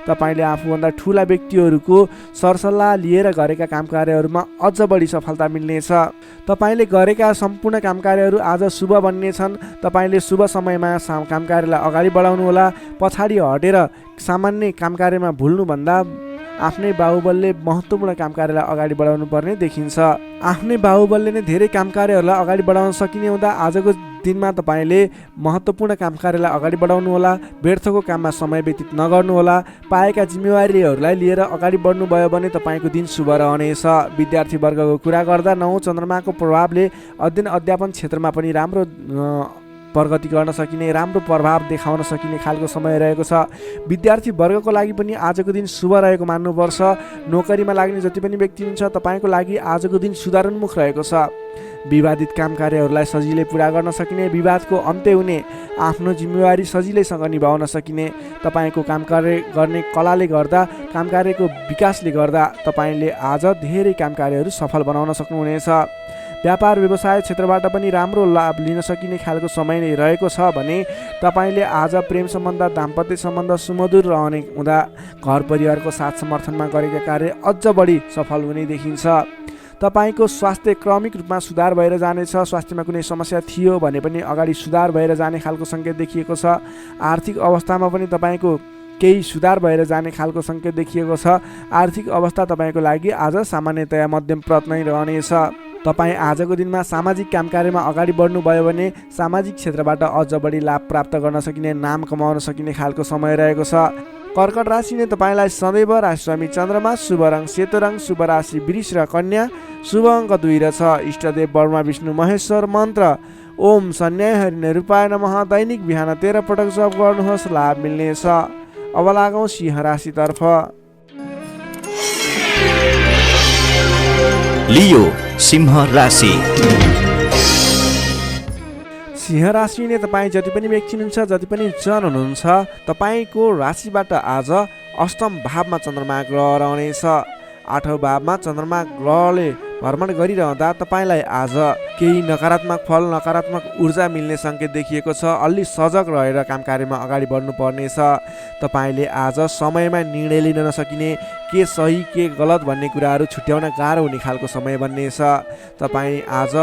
तपाईँले आफूभन्दा ठुला व्यक्तिहरूको सरसल्लाह लिएर गरेका काम कार्यहरूमा अझ बढी सफलता मिल्नेछ। तपाईँले गरेका सम्पूर्ण काम कार्यहरू आज शुभ बन्नेछन्। तपाईँले शुभ समयमा काम कार्यलाई अगाडि बढाउनुहोला। पछाडि हटेर सामान्य काम कार्यमा भुल्नुभन्दा आफ्नै बाहुबलले महत्त्वपूर्ण काम कार्यलाई अगाडि बढाउनु पर्ने देखिन्छ। आफ्नै बाहुबलले नै धेरै काम कार्यहरूलाई अगाडि बढाउन सकिने हुँदा आजको दिनमा तपाईँले महत्त्वपूर्ण काम कार्यलाई अगाडि बढाउनुहोला। व्यर्थको काममा समय व्यतीत नगर्नुहोला। पाएका जिम्मेवारीहरूलाई लिएर अगाडि बढ्नुभयो भने तपाईँको दिन शुभ रहनेछ। विद्यार्थी वर्गको कुरा गर्दा 9 चन्द्रमाको प्रभावले अध्ययन अध्यापन क्षेत्रमा पनि राम्रो प्रगति गर्न सकिने, राम्रो प्रभाव देखाउन सकिने खालको समय रहेको छ। विद्यार्थी वर्गको लागि पनि आजको दिन शुभ रहेको मान्नुपर्छ। नोकरीमा लाग्ने जति पनि व्यक्ति हुनुहुन्छ तपाईँको लागि आजको दिन सुधारोन्मुख रहेको छ। विवादित काम कार्यहरूलाई सजिलै पुरा गर्न सकिने, विवादको अन्त्य हुने, आफ्नो जिम्मेवारी सजिलैसँग निभाउन सकिने, तपाईँको काम कार्य गर्ने कलाले गर्दा, काम कार्यको विकासले गर्दा तपाईँले आज धेरै काम कार्यहरू सफल बनाउन सक्नुहुनेछ। व्यापार व्यवसाय क्षेत्रबाट पनि राम्रो लाभ लिन सकिने खालको समय नै रहेको छ भने तपाईँले आज प्रेम सम्बन्ध, दाम्पत्य सम्बन्ध सुमधुर रहने हुँदा घर परिवारको साथ समर्थनमा गरेका कार्य अझ बढी सफल हुने देखिन्छ। तपाईँको स्वास्थ्य क्रमिक रूपमा सुधार भएर जानेछ। स्वास्थ्यमा कुनै समस्या थियो भने पनि अगाडि सुधार भएर जाने खालको सङ्केत देखिएको छ। आर्थिक अवस्थामा पनि तपाईँको केही सुधार भएर जाने खालको सङ्केत देखिएको छ। आर्थिक अवस्था तपाईँको लागि आज सामान्यतया मध्यम प्रत नै रहनेछ। तपाईँ आजको दिनमा सामाजिक काम कार्यमा अगाडि बढ्नुभयो भने सामाजिक क्षेत्रबाट अझ बढी लाभ प्राप्त गर्न सकिने, नाम कमाउन सकिने खालको समय रहेको छ। कर्कट राशिले तपाईँलाई सदैव राशिस्वामी चन्द्रमा, शुभ रङ सेतो रङ, शुभ राशि वृष र कन्या, शुभ अङ्क 2 र 6, इष्टदेव ब्रह्मा विष्णु महेश्वर, मन्त्र ओम सन्याय हरि निरूपाय नमः। दैनिक बिहान 13 पटक जप गर्नुहोस्, लाभ मिल्नेछ। अब लागौँ सिंह राशितर्फ। लियो सिंह राशि। सिंह राशिले तपाईँ जति पनि व्यक्ति हुनुहुन्छ, जति पनि जन हुनुहुन्छ, तपाईँको राशिबाट आज अष्टम भावमा चन्द्रमा ग्रह रहनेछ। 8औं भावमा चन्द्रमा ग्रहले भ्रमण गरिरहँदा तपाईँलाई आज केही नकारात्मक फल, नकारात्मक ऊर्जा मिल्ने सङ्केत देखिएको छ। अलि सजग रहेर काम कार्यमा अगाडि बढ्नुपर्नेछ। तपाईँले आज समयमा निर्णय लिन नसकिने, के सही के गलत भन्ने कुराहरू छुट्याउन गाह्रो हुने खालको समय बन्नेछ। तपाईँ आज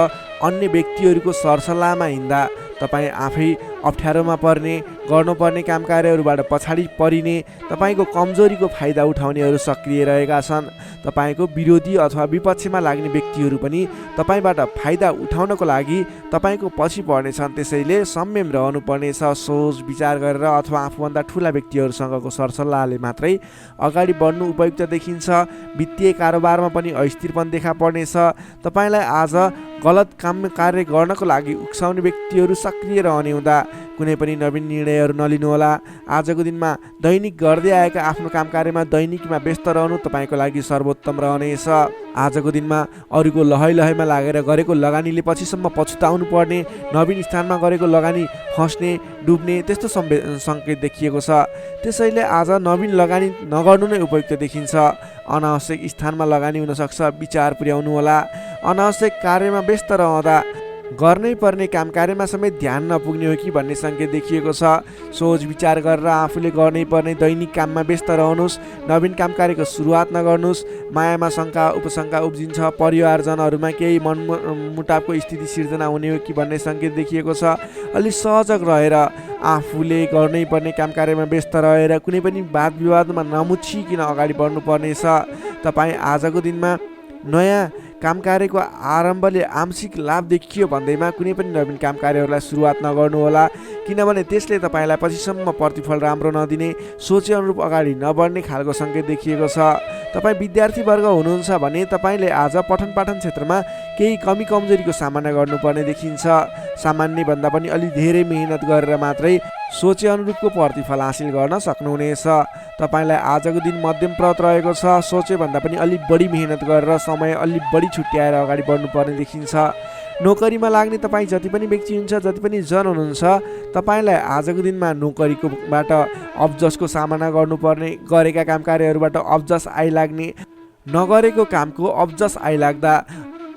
अन्य व्यक्तिहरूको सरसल्लाहमा हिँड्दा तपाईँ आफै अप्ठ्यारोमा पर्ने, गर्नुपर्ने काम कार्यहरूबाट पछाडि परिने, तपाईँको कमजोरीको फाइदा उठाउनेहरू सक्रिय रहेका छन्। तपाईँको विरोधी अथवा विपक्षमा लाग्ने व्यक्तिहरू पनि तपाईँबाट फाइदा उठाउनको लागि तपाईँको पछि पर्नेछन्। त्यसैले संयम रहनुपर्नेछ। सोच विचार गरेर अथवा आफूभन्दा ठुला व्यक्तिहरूसँगको सरसल्लाहले मात्रै अगाडि बढ्नु उपयुक्त देखिन्छ। वित्तीय कारोबारमा पनि अस्थिरपन देखा पर्नेछ। तपाईँलाई आज गलत काम कार्य गर्नको लागि उक्साउने व्यक्तिहरू सक्रिय रहने हुँदा कुनै पनि नवीन निर्णयहरू नलिनुहोला। आजको दिनमा दैनिक गर्दै आएका आफ्नो काम कार्यमा दैनिकमा व्यस्त रहनु तपाईँको लागि सर्वोत्तम रहनेछ। आजको दिनमा अरूको लहैमा लागेर गरेको लगानीले पछिसम्म पछुताउनु पर्ने, नवीन स्थानमा गरेको लगानी फस्ने, डुब्ने त्यस्तो सङ्केत देखिएको छ। त्यसैले आज नवीन लगानी नगर्नु नै उपयुक्त देखिन्छ। अनावश्यक स्थानमा लगानी हुनसक्छ, विचार पुर्याउनु होला। अनावश्यक कार्यमा व्यस्त रहँदा गर्नै पर्ने काम कार्यमा समेत ध्यान नपुग्ने हो कि भन्ने सङ्केत देखिएको छ। सोच विचार गरेर आफूले गर्नै पर्ने दैनिक काममा व्यस्त रहनुहोस्। नवीन काम कार्यको सुरुवात नगर्नुहोस्। मायामा शङ्का उपशङ्का उब्जिन्छ। परिवारजनहरूमा केही मनमुटावको स्थिति सिर्जना हुने हो कि भन्ने सङ्केत देखिएको छ। अलि सहजग रहेर आफूले गर्नै पर्ने काम कार्यमा व्यस्त रहेर कुनै पनि वाद विवादमा नमुछिकन अगाडि बढ्नुपर्नेछ। तपाईँ आजको दिनमा नयाँ काम कार्यको आरम्भले आंशिक लाभ देखियो भन्दैमा कुनै पनि नवीन काम कार्यहरूलाई सुरुवात नगर्नुहोला, किनभने त्यसले तपाईँलाई पछिसम्म प्रतिफल राम्रो नदिने, सोचे अनुरूप अगाडि नबढ्ने खालको सङ्केत देखिएको छ। तपाईँ विद्यार्थी वर्ग हुनुहुन्छ भने तपाईँले आज पठन पाठन क्षेत्रमा केही कमी कमजोरीको सामना गर्नुपर्ने देखिन्छ। सामान्य भन्दा पनि अलि धेरै मेहनत गरेर मात्रै सोचे अनुरूपको प्रतिफल हासिल गर्न सक्नुहुनेछ। तपाईँलाई आजको दिन मध्यमप्रद रहेको छ। सोचे भन्दा पनि अलि बढी मेहनत गरेर समय अलि बढी छुट्याएर अगाडि बढ्नुपर्ने देखिन्छ। नोकरीमा लाग्ने तपाईँ जति पनि व्यक्ति हुनुहुन्छ, जति पनि जन हुनुहुन्छ, तपाईँलाई आजको दिनमा नोकरीकोबाट अब्जसको सामना गर्नुपर्ने, गरेका काम कार्यहरूबाट अब्जस आइलाग्ने, नगरेको कामको अब्जस आइलाग्दा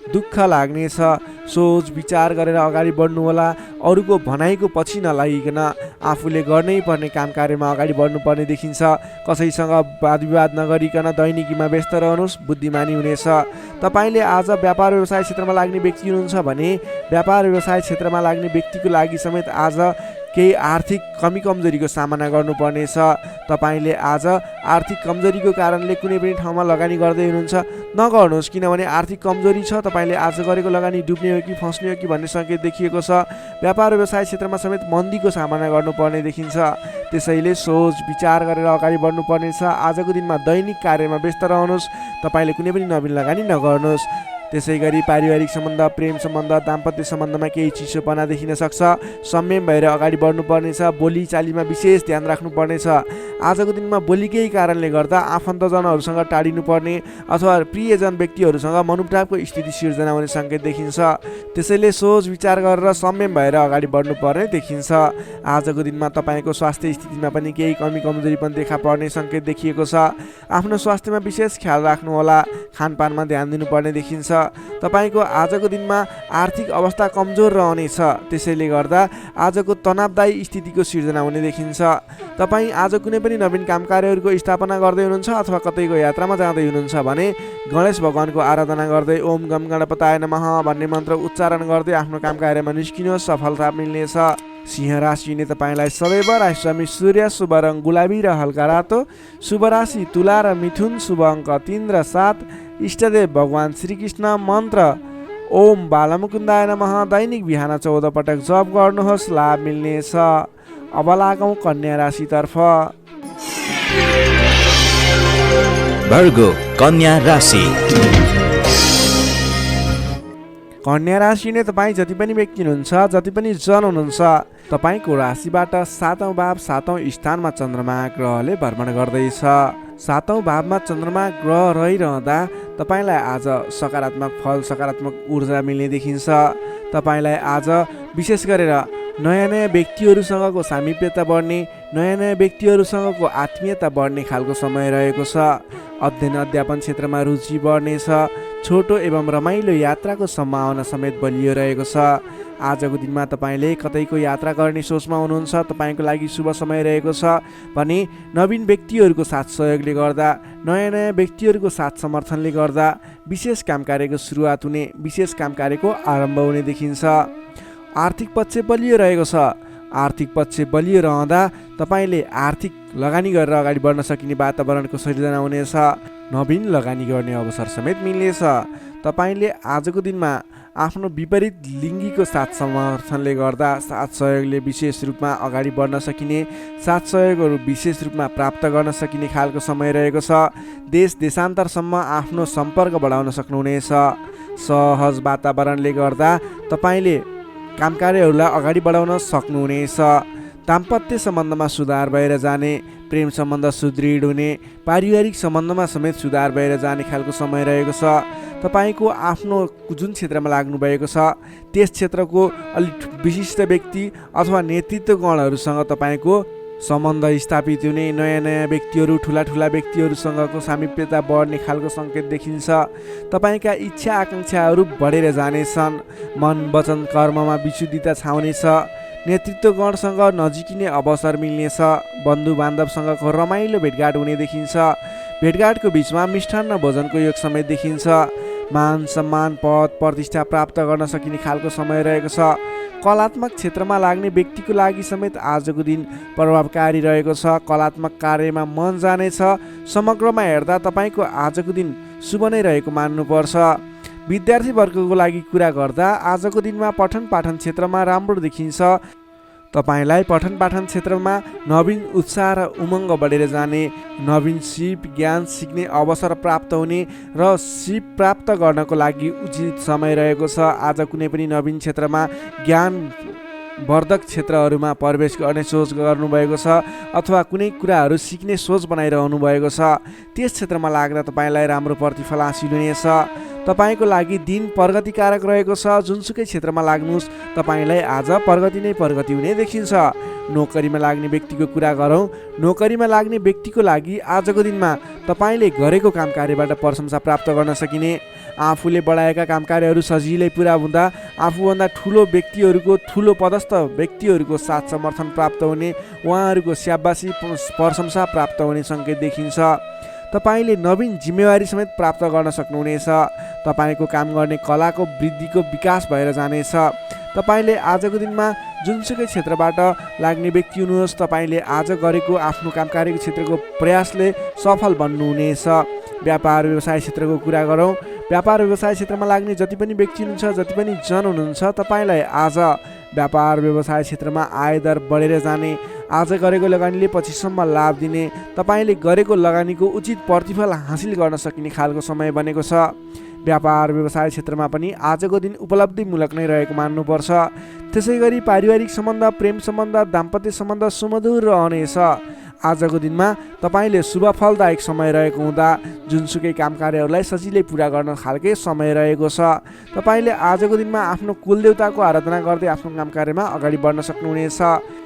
दुःख लाग्नेछ। सोच विचार गरेर अगाडि बढ्नुहोला। अरूको भनाइको पछि नलागिकन आफूले गर्नै पर्ने काम कार्यमा अगाडि बढ्नुपर्ने देखिन्छ। कसैसँग वाद विवाद नगरिकन दैनिकीमा व्यस्त रहनुहोस्, बुद्धिमानी हुनेछ। तपाईँले आज व्यापार व्यवसाय क्षेत्रमा लाग्ने व्यक्ति हुनुहुन्छ भने व्यापार व्यवसाय क्षेत्रमा लाग्ने व्यक्तिको लागि समेत आज केही आर्थिक कमी कमजोरीको सामना गर्नुपर्नेछ। तपाईँले आज आर्थिक कमजोरीको कारणले कुनै पनि ठाउँमा लगानी गर्दै हुनुहुन्छ, नगर्नुहोस्, किनभने आर्थिक कमजोरी छ। तपाईँले आज गरेको लगानी डुब्ने हो कि फस्ने हो कि भन्ने सङ्केत देखिएको छ। व्यापार व्यवसाय क्षेत्रमा समेत मन्दीको सामना गर्नुपर्ने देखिन्छ। त्यसैले सोच विचार गरेर अगाडि बढ्नुपर्नेछ। आजको दिनमा दैनिक कार्यमा व्यस्त रहनुहोस्। तपाईँले कुनै पनि नवीन लगानी नगर्नुहोस्। त्यसै गरी पारिवारिक सम्बन्ध, प्रेम सम्बन्ध, दाम्पत्य सम्बन्धमा केही चिसोपना देखिन सक्छ। संयम भएर अगाडि बढ्नुपर्नेछ। बोली चालीमा विशेष ध्यान राख्नुपर्नेछ। आजको दिनमा बोलीकै कारणले गर्दा आफन्तजनहरूसँग टाढिनुपर्ने अथवा प्रियजन व्यक्तिहरूसँग मनमुटावको स्थिति सिर्जना हुने सङ्केत देखिन्छ। त्यसैले सोच विचार गरेर संयम भएर अगाडि बढ्नुपर्ने देखिन्छ। आजको दिनमा तपाईँको स्वास्थ्य स्थितिमा पनि केही कमी कमजोरी पनि देखा पर्ने सङ्केत देखिएको छ। आफ्नो स्वास्थ्यमा विशेष ख्याल राख्नुहोला। खानपानमा ध्यान दिनुपर्ने देखिन्छ। तपाईँको आजको दिनमा आर्थिक अवस्था कमजोर रहनेछ। त्यसैले गर्दा आजको तनावदायी स्थितिको सिर्जना हुने देखिन्छ। तपाईँ आज कुनै पनि नवीन काम कार्यहरूको स्थापना गर्दै हुनुहुन्छ अथवा कतैको यात्रामा जाँदै हुनुहुन्छ भने गणेश भगवानको आराधना गर्दै ओम गम गणपताय नमः भन्ने मन्त्र उच्चारण गर्दै आफ्नो काम कार्यमा निस्किनुहोस्, सफलता मिल्नेछ। सिंह राशिले तपाईँलाई सदैव राशिस्वामी सूर्य, शुभ रङ गुलाबी र हल्का रातो, शुभ राशि तुला र मिथुन, शुभ अङ्क 3 र 7, इष्टदेव भगवान श्रीकृष्ण, मन्त्र ओम बालमुकुन्दाय नमः। दैनिक बिहान 14 पटक जप गर्नुहोस्, लाभ मिल्नेछ। अब लागौँ कन्या राशितर्फ। भर्गो कन्या राशि। कन्या राशि नै तपाईँ जति पनि व्यक्ति हुनुहुन्छ, जति पनि जन हुनुहुन्छ, तपाईँको राशिबाट 7औं भाव 7औं स्थानमा चन्द्रमा ग्रहले भ्रमण गर्दैछ। 7औं भावमा चन्द्रमा ग्रह रहिरहँदा तपाईँलाई आज सकारात्मक फल, सकारात्मक ऊर्जा मिल्ने देखिन्छ। तपाईँलाई आज विशेष गरेर नयाँ नयाँ व्यक्तिहरूसँगको सामिप्यता बढ्ने, नयाँ नयाँ व्यक्तिहरूसँगको आत्मीयता बढ्ने खालको समय रहेको छ। अध्ययन अध्यापन क्षेत्रमा रुचि बढ्नेछ। छोटो एवं रमाइलो यात्राको सम्भावना समेत बलियो रहेको छ। आजको दिनमा तपाईँले कतैको यात्रा गर्ने सोचमा हुनुहुन्छ, तपाईँको लागि शुभ समय रहेको छ भने नवीन व्यक्तिहरूको साथ सहयोगले गर्दा, नयाँ नयाँ व्यक्तिहरूको साथ समर्थनले गर्दा विशेष काम कार्यको सुरुवात हुने, विशेष काम कार्यको आरम्भ हुने देखिन्छ। आर्थिक पक्ष बलियो रहेको छ। आर्थिक पक्ष बलियो रहँदा तपाईँले आर्थिक लगानी गरेर अगाडि बढ्न सकिने वातावरणको सृजना हुनेछ। नवीन लगानी गर्ने अवसर समेत मिल्नेछ। तपाईँले आजको दिनमा आफ्नो विपरीत लिङ्गीको साथ समर्थनले गर्दा साथ सहयोगले विशेष रूपमा अगाडि बढ्न सकिने, साथ सहयोगहरू विशेष रूपमा प्राप्त गर्न सकिने खालको समय रहेको छ। देश देशान्तरसम्म आफ्नो सम्पर्क बढाउन सक्नुहुनेछ। सहज वातावरणले गर्दा तपाईँले काम कार्यहरूलाई अगाडि बढाउन सक्नुहुनेछ। दाम्पत्य सम्बन्धमा सुधार भएर जाने, प्रेम सम्बन्ध सुदृढ हुने, पारिवारिक सम्बन्धमा समेत सुधार भएर जाने खालको समय रहेको छ। तपाईँको आफ्नो जुन क्षेत्रमा लाग्नुभएको छ त्यस क्षेत्रको अलिक विशिष्ट व्यक्ति अथवा नेतृत्वगणहरूसँग तपाईँको सम्बन्ध स्थापित हुने, नयाँ नयाँ व्यक्तिहरू, ठुला ठुला व्यक्तिहरूसँगको सामिप्यता बढ्ने खालको सङ्केत देखिन्छ। तपाईँका इच्छा आकाङ्क्षाहरू बढेर जानेछन्। मन वचन कर्ममा विशुद्धिता छाउनेछ। नेतृत्वगणसँग नजिकिने अवसर मिल्नेछ। बन्धु बान्धवसँगको रमाइलो भेटघाट हुने देखिन्छ। भेटघाटको बिचमा मिष्ठान्न भोजनको योग समेत देखिन्छ। मान सम्मान, पद प्रतिष्ठा प्राप्त गर्न सकिने खालको समय रहेको छ। कलात्मक क्षेत्रमा लाग्ने व्यक्तिको लागि समेत आजको दिन प्रभावकारी रहेको छ। कलात्मक कार्यमा मन जानेछ। समग्रमा हेर्दा तपाईँको आजको दिन शुभ नै रहेको मान्नुपर्छ। विद्यार्थीवर्गको लागि कुरा गर्दा आजको दिनमा पठन पाठन क्षेत्रमा राम्रो देखिन्छ। तपाईलाई पठन पाठन क्षेत्रमा नवीन उत्साह र उमङ्ग बढेर जाने, नवीन सिप ज्ञान सिक्ने अवसर प्राप्त हुने र सिप प्राप्त गर्नको लागि उचित समय रहेको छ। आज कुनै पनि नवीन क्षेत्रमा ज्ञान वर्धक क्षेत्रहरूमा प्रवेश गर्ने सोच गर्नुभएको छ अथवा कुनै कुराहरू सिक्ने सोच बनाइरहनु भएको छ। त्यस क्षेत्रमा लाग्दा तपाईँलाई राम्रो प्रतिफल हासिल हुनेछ। तपाईँको लागि दिन प्रगतिकारक रहेको छ। जुनसुकै क्षेत्रमा लाग्नुहोस् तपाईँलाई आज प्रगति नै प्रगति हुने देखिन्छ। नोकरीमा लाग्ने व्यक्तिको कुरा गरौँ। नोकरीमा लाग्ने व्यक्तिको लागि आजको दिनमा तपाईँले गरेको काम कार्यबाट प्रशंसा प्राप्त गर्न सकिने, आफूले बढाएका काम कार्यहरू सजिलै पुरा हुँदा आफूभन्दा ठुलो व्यक्तिहरूको, ठुलो पदस्थ व्यक्तिहरूको साथ समर्थन प्राप्त हुने, उहाँहरूको स्याबासी प्रशंसा प्राप्त हुने सङ्केत देखिन्छ। तपाईँले नवीन जिम्मेवारी समेत प्राप्त गर्न सक्नुहुनेछ। तपाईँको काम गर्ने कलाको वृद्धिको विकास भएर जानेछ। तपाईँले आजको दिनमा जुनसुकै क्षेत्रबाट लाग्ने व्यक्ति हुनुहोस्, तपाईँले आज गरेको आफ्नो काम कार्यको क्षेत्रको प्रयासले सफल बन्नुहुनेछ। व्यापार व्यवसाय क्षेत्रको कुरा गरौँ। व्यापार व्यवसाय क्षेत्रमा लाग्ने जति पनि व्यक्ति हुनुहुन्छ, जति पनि जन हुनुहुन्छ, तपाईँलाई आज व्यापार व्यवसाय क्षेत्रमा आयदर बढेर जाने, आज गरेको लगानीले पछिसम्म लाभ दिने, तपाईँले गरेको लगानीको उचित प्रतिफल हासिल गर्न सकिने खालको समय बनेको छ। व्यापार व्यवसाय क्षेत्रमा पनि आजको दिन उपलब्धिमूलक नै रहेको मान्नुपर्छ। त्यसै गरी पारिवारिक सम्बन्ध, प्रेम सम्बन्ध, दाम्पत्य सम्बन्ध सुमधुर रहनेछ। आजको दिनमा तपाईँले शुभ फलदायक समय रहेको हुँदा जुनसुकै काम कार्यहरूलाई सजिलै पुरा गर्न खालके समय रहेको छ। तपाईँले आजको दिनमा आफ्नो कुलदेवताको आराधना गर्दै आफ्नो काम कार्यमा अगाडि बढ्न सक्नुहुनेछ।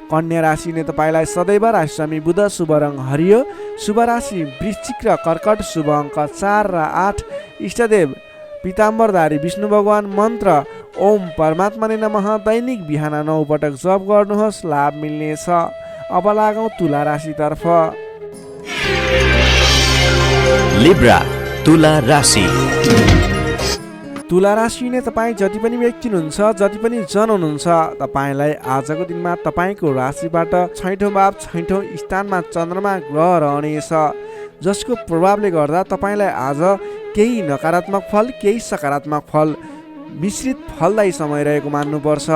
कन्या राशिले तपाईँलाई सदैव राशिस्वामी बुध, शुभ रङ हरियो, शुभ राशि वृश्चिक र कर्कट, शुभ अङ्क 4 र 8, इष्टदेव पीताम्बरधारी विष्णु भगवान, मन्त्र ओम परमात्मा नै नमः, दैनिक बिहान 9 पटक जप गर्नुहोस्, लाभ मिल्नेछ। अब लागौँ तुला राशितर्फ। लिब्रा तुला राशि। तुला राशि नै तपाईँ जति पनि व्यक्ति हुनुहुन्छ, जति पनि जन हुनुहुन्छ, तपाईँलाई आजको दिनमा तपाईँको राशिबाट 6औं भाव 6औं स्थानमा चन्द्रमा ग्रह रहनेछ, जसको प्रभावले गर्दा तपाईँलाई आज केही नकारात्मक फल, केही सकारात्मक फल मिश्रित फलदायी समय रहेको मान्नुपर्छ।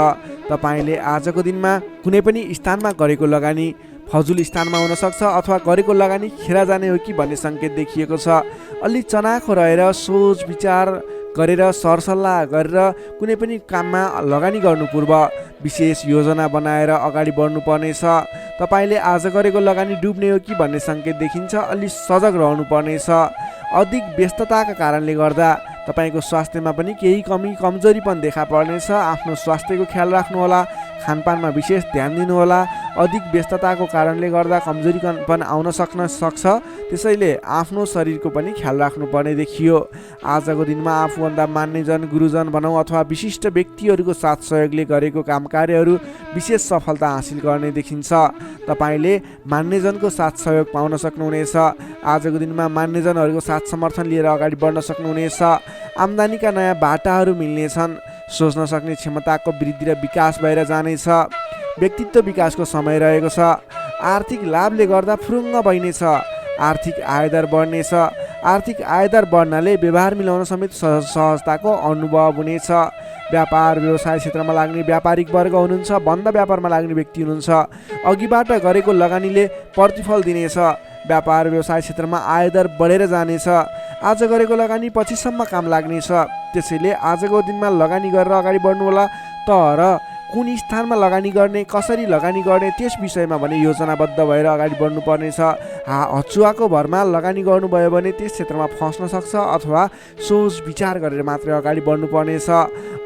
तपाईँले आजको दिनमा कुनै पनि स्थानमा गरेको लगानी फजुल स्थानमा हुनसक्छ अथवा गरेको लगानी खेर जाने हो कि भन्ने सङ्केत देखिएको छ। अलि चनाखो रहेर सोच विचार गरेर सरसल्लाह गरेर कुनै पनि काममा लगानी गर्नु पूर्व विशेष योजना बनाएर अगाडि बढ्नुपर्नेछ। तपाईँले आज गरेको लगानी डुब्ने हो कि भन्ने सङ्केत देखिन्छ। अलि सजग रहनुपर्नेछ। अधिक व्यस्तताका कारणले गर्दा तपाईँको स्वास्थ्यमा पनि केही कमी कमजोरी पनि देखा पर्नेछ। आफ्नो स्वास्थ्यको ख्याल राख्नुहोला, खानपानमा विशेष ध्यान दिनुहोला। अधिक व्यस्तताको कारणले गर्दा कमजोरी पनि आउन सक्छ, त्यसैले आफ्नो शरीरको पनि ख्याल राख्नुपर्ने देखियो। आजको दिनमा आफूभन्दा मान्यजन, गुरुजन भनौँ अथवा विशिष्ट व्यक्तिहरूको साथ सहयोगले गरेको काम कार्यहरू विशेष सफलता हासिल गर्ने देखिन्छ। तपाईँले मान्यजनको साथ सहयोग पाउन सक्नुहुनेछ। आजको दिनमा मान्यजनहरूको साथ समर्थन लिएर अगाडि बढ्न सक्नुहुनेछ। आम्दानीका नयाँ बाटाहरू मिल्नेछन्। सोच्न सक्ने क्षमताको वृद्धि र विकास भएर जानेछ। व्यक्तित्व विकासको समय रहेको छ। आर्थिक लाभले गर्दा फुरुङ्ग बहिनेछ। आर्थिक आयदर बढ्नेछ। आर्थिक आयदर बढ्नाले व्यवहार मिलाउन समेत सहजताको अनुभव हुनेछ। व्यापार व्यवसाय क्षेत्रमा लाग्ने व्यापारिक वर्ग हुनुहुन्छ, बन्द व्यापारमा लाग्ने व्यक्ति हुनुहुन्छ, अघिबाट गरेको लगानीले प्रतिफल दिनेछ। व्यापार व्यवसाय क्षेत्रमा आयदर बढेर जानेछ। आज गरेको लगानी पछिसम्म काम लाग्नेछ। त्यसैले आजको दिनमा लगानी गरेर अगाडि बढ्नुहोला। तर कुन स्थानमा लगानी गर्ने, कसरी लगानी गर्ने, त्यस विषयमा भने योजनाबद्ध भएर अगाडि बढ्नुपर्नेछ। हचुवाको भरमा लगानी गर्नुभयो भने त्यस क्षेत्रमा फस्न सक्छ अथवा सोच विचार गरेर मात्रै अगाडि बढ्नुपर्नेछ।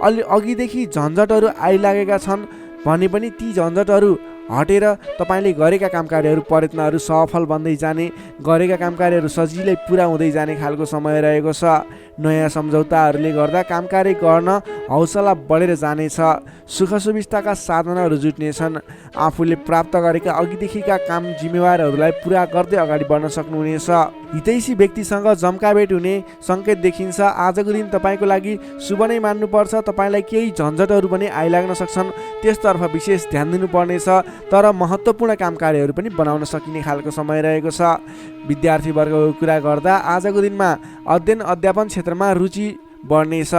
अलि अघिदेखि झन्झटहरू आइलागेका छन् भने पनि ती झन्झटहरू हटेर तपाईँले गरेका काम कार्यहरू, प्रयत्नहरू सफल बन्दै जाने, गरेका काम कार्यहरू सजिलै पुरा हुँदै जाने खालको समय रहेको छ। नयाँ सम्झौताहरूले गर्दा काम कार्य गर्न हौसला बढेर जानेछ। सुख सुविस्ताका साधनहरू जुट्नेछन्। आफूले प्राप्त गरेका अघिदेखिका काम जिम्मेवारहरूलाई पुरा गर्दै अगाडि बढ्न सक्नुहुनेछ। हितैषी व्यक्तिसँग जम्काभेट हुने सङ्केत देखिन्छ। आजको दिन तपाईँको लागि शुभ नै मान्नुपर्छ। तपाईँलाई केही झन्झटहरू पनि आइलाग्न सक्छन्, त्यसतर्फ विशेष ध्यान दिनुपर्नेछ। तर महत्त्वपूर्ण काम कार्यहरू पनि बनाउन सकिने खालको समय रहेको छ। विद्यार्थी वर्गको कुरा गर्दा आजको दिनमा अध्ययन अध्यापन क्षेत्रमा रुचि बढ्नेछ।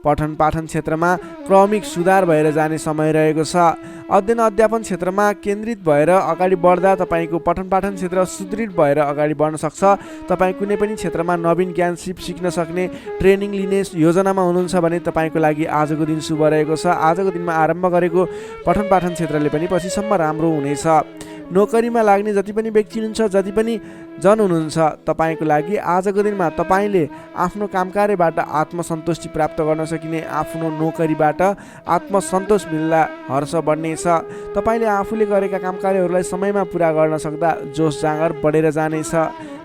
पठन पाठन क्षेत्रमा क्रमिक सुधार भएर जाने समय रहेको छ। अध्ययन अध्यापन क्षेत्रमा केन्द्रित भएर अगाडि बढ्दा तपाईँको पठन पाठन क्षेत्र सुदृढ भएर अगाडि बढ्न सक्छ। तपाईँ कुनै पनि क्षेत्रमा नवीन ज्ञान सिक्न सक्ने, ट्रेनिङ लिने योजनामा हुनुहुन्छ भने तपाईँको लागि आजको दिन शुभ रहेको छ। आजको दिनमा आरम्भ गरेको पठन पाठन क्षेत्रले पनि पछिसम्म राम्रो हुनेछ। नोकरीमा लाग्ने जति पनि व्यक्ति हुनुहुन्छ, जति पनि जन हुनुहुन्छ, तपाईँको लागि आजको दिनमा तपाईँले आफ्नो कामकार्यबाट आत्मसन्तुष्टि प्राप्त गर्न सकिने, आफ्नो नोकरीबाट आत्मसन्तोष मिल्दा हर्ष बढ्नेछ। तपाईँले आफूले गरेका कामकार्यहरूलाई समयमा पुरा गर्न सक्दा जोस जाँगर बढेर जानेछ।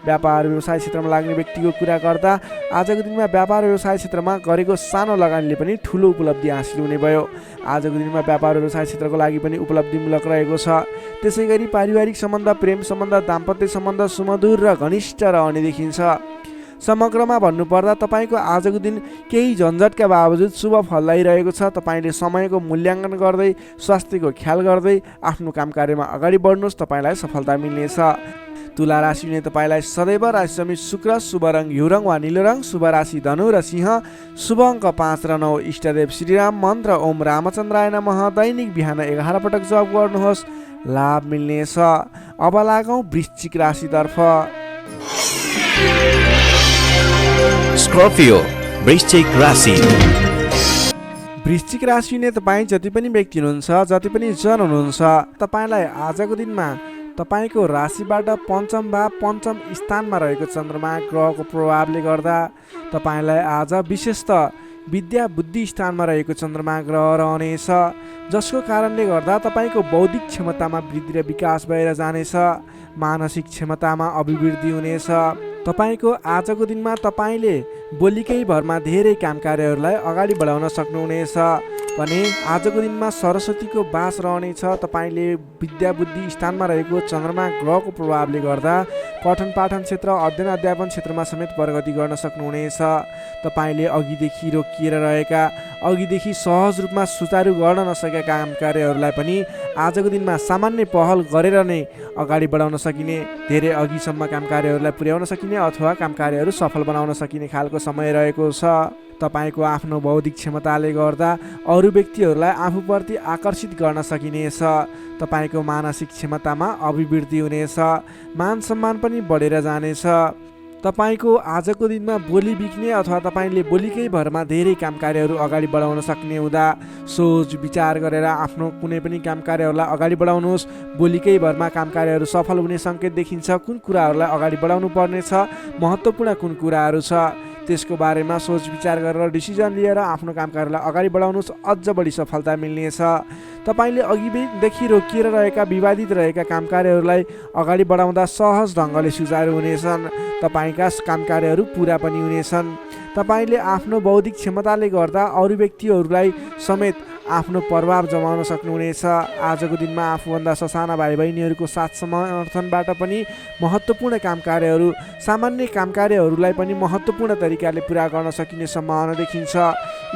व्यापार व्यवसाय क्षेत्रमा लाग्ने व्यक्तिको कुरा गर्दा आजको दिनमा व्यापार व्यवसाय क्षेत्रमा गरेको सानो लगानीले पनि ठुलो उपलब्धि हासिल हुने भयो। आजको दिनमा व्यापार व्यवसाय क्षेत्रको लागि पनि उपलब्धिमूलक रहेको छ। त्यसै गरी पारिवारिक सम्बन्ध, प्रेम सम्बन्ध, दाम्पत्य सम्बन्ध सुमधुर र घनिष्ठ रहने देखिन्छ। समग्रमा भन्नुपर्दा तपाईँको आजको दिन केही झन्झटका बावजुद शुभ फलदायी छ। तपाईँले समयको मूल्याङ्कन गर्दै, स्वास्थ्यको ख्याल गर्दै आफ्नो कामकार्यमा अगाडि बढ्नुहोस्, तपाईँलाई सफलता मिल्नेछ। तुला राशि हुने तपाईँलाई सदैव राशि समित शुक्र, शुभ रङ घिउ रङ वा निलो रङ, शुभ राशि धनु र सिंह, शुभ अङ्क 5 र 9, इष्टदेव श्रीराम मन्त्र ओम रामचन्द्राय नमः दैनिक बिहान 11 पटक जप गर्नुहोस्, लाभ मिल्नेछ। अब लागौँ वृश्चिक राशितर्फ। स्कर्पियो वृश्चिक राशि। वृश्चिक राशि हुने तपाईँ जति पनि व्यक्ति हुनुहुन्छ, जति पनि जन हुनुहुन्छ, तपाईँलाई आजको दिनमा तपाईँको राशिबाट पञ्चम भाव पञ्चम स्थानमा रहेको चन्द्रमा ग्रहको प्रभावले गर्दा तपाईँलाई आज विशेषतः विद्या बुद्धि स्थानमा रहेको चन्द्रमा ग्रह रहनेछ, जसको कारणले गर्दा तपाईँको बौद्धिक क्षमतामा वृद्धि र विकास भएर जानेछ। मानसिक क्षमतामा अभिवृद्धि हुनेछ। तपाईँको आजको दिनमा तपाईँले बोलीकै भरमा धेरै काम कार्यहरूलाई अगाडि बढाउन सक्नुहुनेछ भने आजको दिनमा सरस्वतीको बास रहनेछ। तपाईँले विद्या बुद्धि स्थानमा रहेको चन्द्रमा ग्रहको प्रभावले गर्दा पठन पाठन क्षेत्र, अध्ययन अध्यापन क्षेत्रमा समेत प्रगति गर्न सक्नुहुनेछ। तपाईँले अघिदेखि सहज रूपमा सुचारू गर्न नसकेका काम कार्यहरूलाई पनि आजको दिनमा सामान्य पहल गरेर नै अगाडि बढाउन सकिने, धेरै अघिसम्म काम कार्यहरूलाई पुर्याउन सकिने अथवा काम कार्यहरू सफल बनाउन सकिने खालको समय रहेको छ। तपाईँको आफ्नो बौद्धिक क्षमताले गर्दा अरू व्यक्तिहरूलाई आफूप्रति आकर्षित गर्न सकिनेछ। तपाईँको मानसिक क्षमतामा अभिवृद्धि हुनेछ। मान सम्मान पनि बढेर जानेछ। तपाईँको आजको दिनमा बोली बिक्ने अथवा तपाईँले बोलीकै भरमा धेरै काम कार्यहरू अगाडि बढाउन सक्ने हुँदा सोच विचार गरेर आफ्नो कुनै पनि काम कार्यहरूलाई अगाडि बढाउनुहोस्। बोलीकै भरमा काम कार्यहरू सफल हुने सङ्केत देखिन्छ। कुन कुराहरूलाई अगाडि बढाउनु पर्नेछ, महत्त्वपूर्ण कुन कुराहरू छ, त्यसको बारेमा सोच विचार गरेर डिसिजन लिएर आफ्नो काम कार्यलाई अगाडि बढाउनुहोस्, अझ बढी सफलता मिल्नेछ। तपाईँले अघिदेखि रोकिएर रहेका विवादित रहेका काम कार्यहरूलाई अगाडि बढाउँदा सहज ढङ्गले सुचारू हुनेछन्। तपाईँका काम कार्यहरू पुरा पनि हुनेछन्। तपाईँले आफ्नो बौद्धिक क्षमताले गर्दा अरू व्यक्तिहरूलाई समेत आफ्नो प्रभाव जमाउन सक्नुहुनेछ। आजको दिनमा आफूभन्दा ससाना भाइ बहिनीहरूको साथ समर्थनबाट पनि महत्त्वपूर्ण काम कार्यहरू, सामान्य काम कार्यहरूलाई पनि महत्त्वपूर्ण तरिकाले पुरा गर्न सकिने सम्भावना देखिन्छ।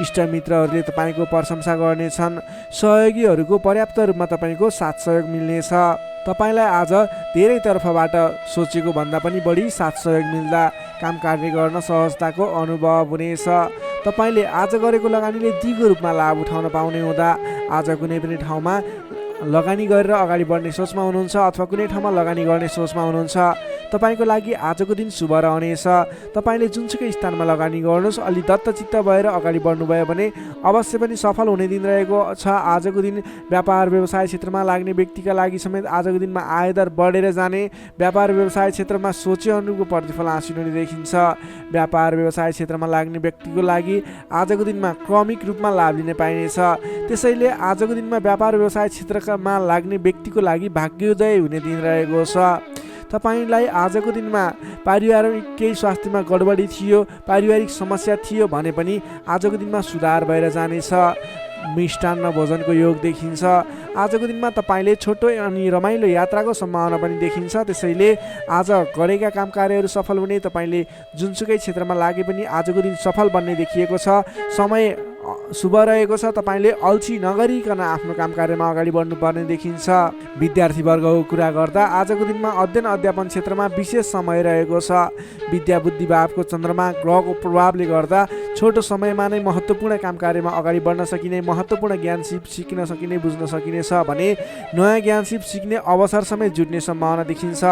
इष्टमित्रहरूले तपाईँको प्रशंसा गर्नेछन्। सहयोगीहरूको पर्याप्त रूपमा तपाईँको साथ सहयोग मिल्नेछ। तपाईँलाई आज धेरै तर्फबाट सोचेको भन्दा पनि बढी साथ सहयोग मिल्दा काम कार्य गर्न सहजताको अनुभव हुनेछ। तपाईँले आज गरेको लगानीले दिगो रूपमा लाभ उठाउन पाउने हुँदा आज कुनै पनि ठाउँमा लगानी गरेर अगाडि बढ्ने सोचमा हुनुहुन्छ अथवा कुनै ठाउँमा लगानी गर्ने सोचमा हुनुहुन्छ, तपाईँको लागि आजको दिन शुभ रहनेछ। तपाईँले जुनसुकै स्थानमा लगानी गर्नुहोस्, अलि दत्तचित्त भएर अगाडि बढ्नुभयो भने अवश्य पनि सफल हुने दिन रहेको छ। आजको दिन व्यापार व्यवसाय क्षेत्रमा लाग्ने व्यक्तिका लागि समेत आजको दिनमा आयदर बढेर जाने, व्यापार व्यवसाय क्षेत्रमा सोचे अनुरूपको प्रतिफल हासिल हुने देखिन्छ। व्यापार व्यवसाय क्षेत्रमा लाग्ने व्यक्तिको लागि आजको दिनमा क्रमिक रूपमा लाभ लिन पाइनेछ। त्यसैले आजको दिनमा व्यापार व्यवसाय क्षेत्रमा लाग्ने व्यक्तिको लागि भाग्योदय हुने दिन रहेको छ। तपाईँलाई आजको दिनमा पारिवारिक केही स्वास्थ्यमा गडबडी थियो, पारिवारिक समस्या थियो भने पनि आजको दिनमा सुधार भएर जानेछ। मिष्टान्न भोजनको योग देखिन्छ। आजको दिनमा तपाईँले छोटो अनि रमाइलो यात्राको सम्भावना पनि देखिन्छ। त्यसैले आज गरेका काम कार्यहरू सफल हुने, तपाईँले जुनसुकै क्षेत्रमा लागे पनि आजको दिन सफल बन्ने देखिएको छ। समय शुभ रहेको छ। तपाईँले अल्छी नगरिकन आफ्नो काम कार्यमा अगाडि बढ्नुपर्ने देखिन्छ। विद्यार्थीवर्गको कुरा गर्दा आजको दिनमा अध्ययन अध्यापन क्षेत्रमा विशेष समय रहेको छ। विद्या बुद्धि भावको चन्द्रमा ग्रहको प्रभावले गर्दा छोटो समयमा नै महत्त्वपूर्ण काम कार्यमा अगाडि बढ्न सकिने, महत्त्वपूर्ण ज्ञान सिक्न सकिने, बुझ्न सकिनेछ भने नयाँ ज्ञान सिक्ने अवसर समेत जुट्ने सम्भावना देखिन्छ।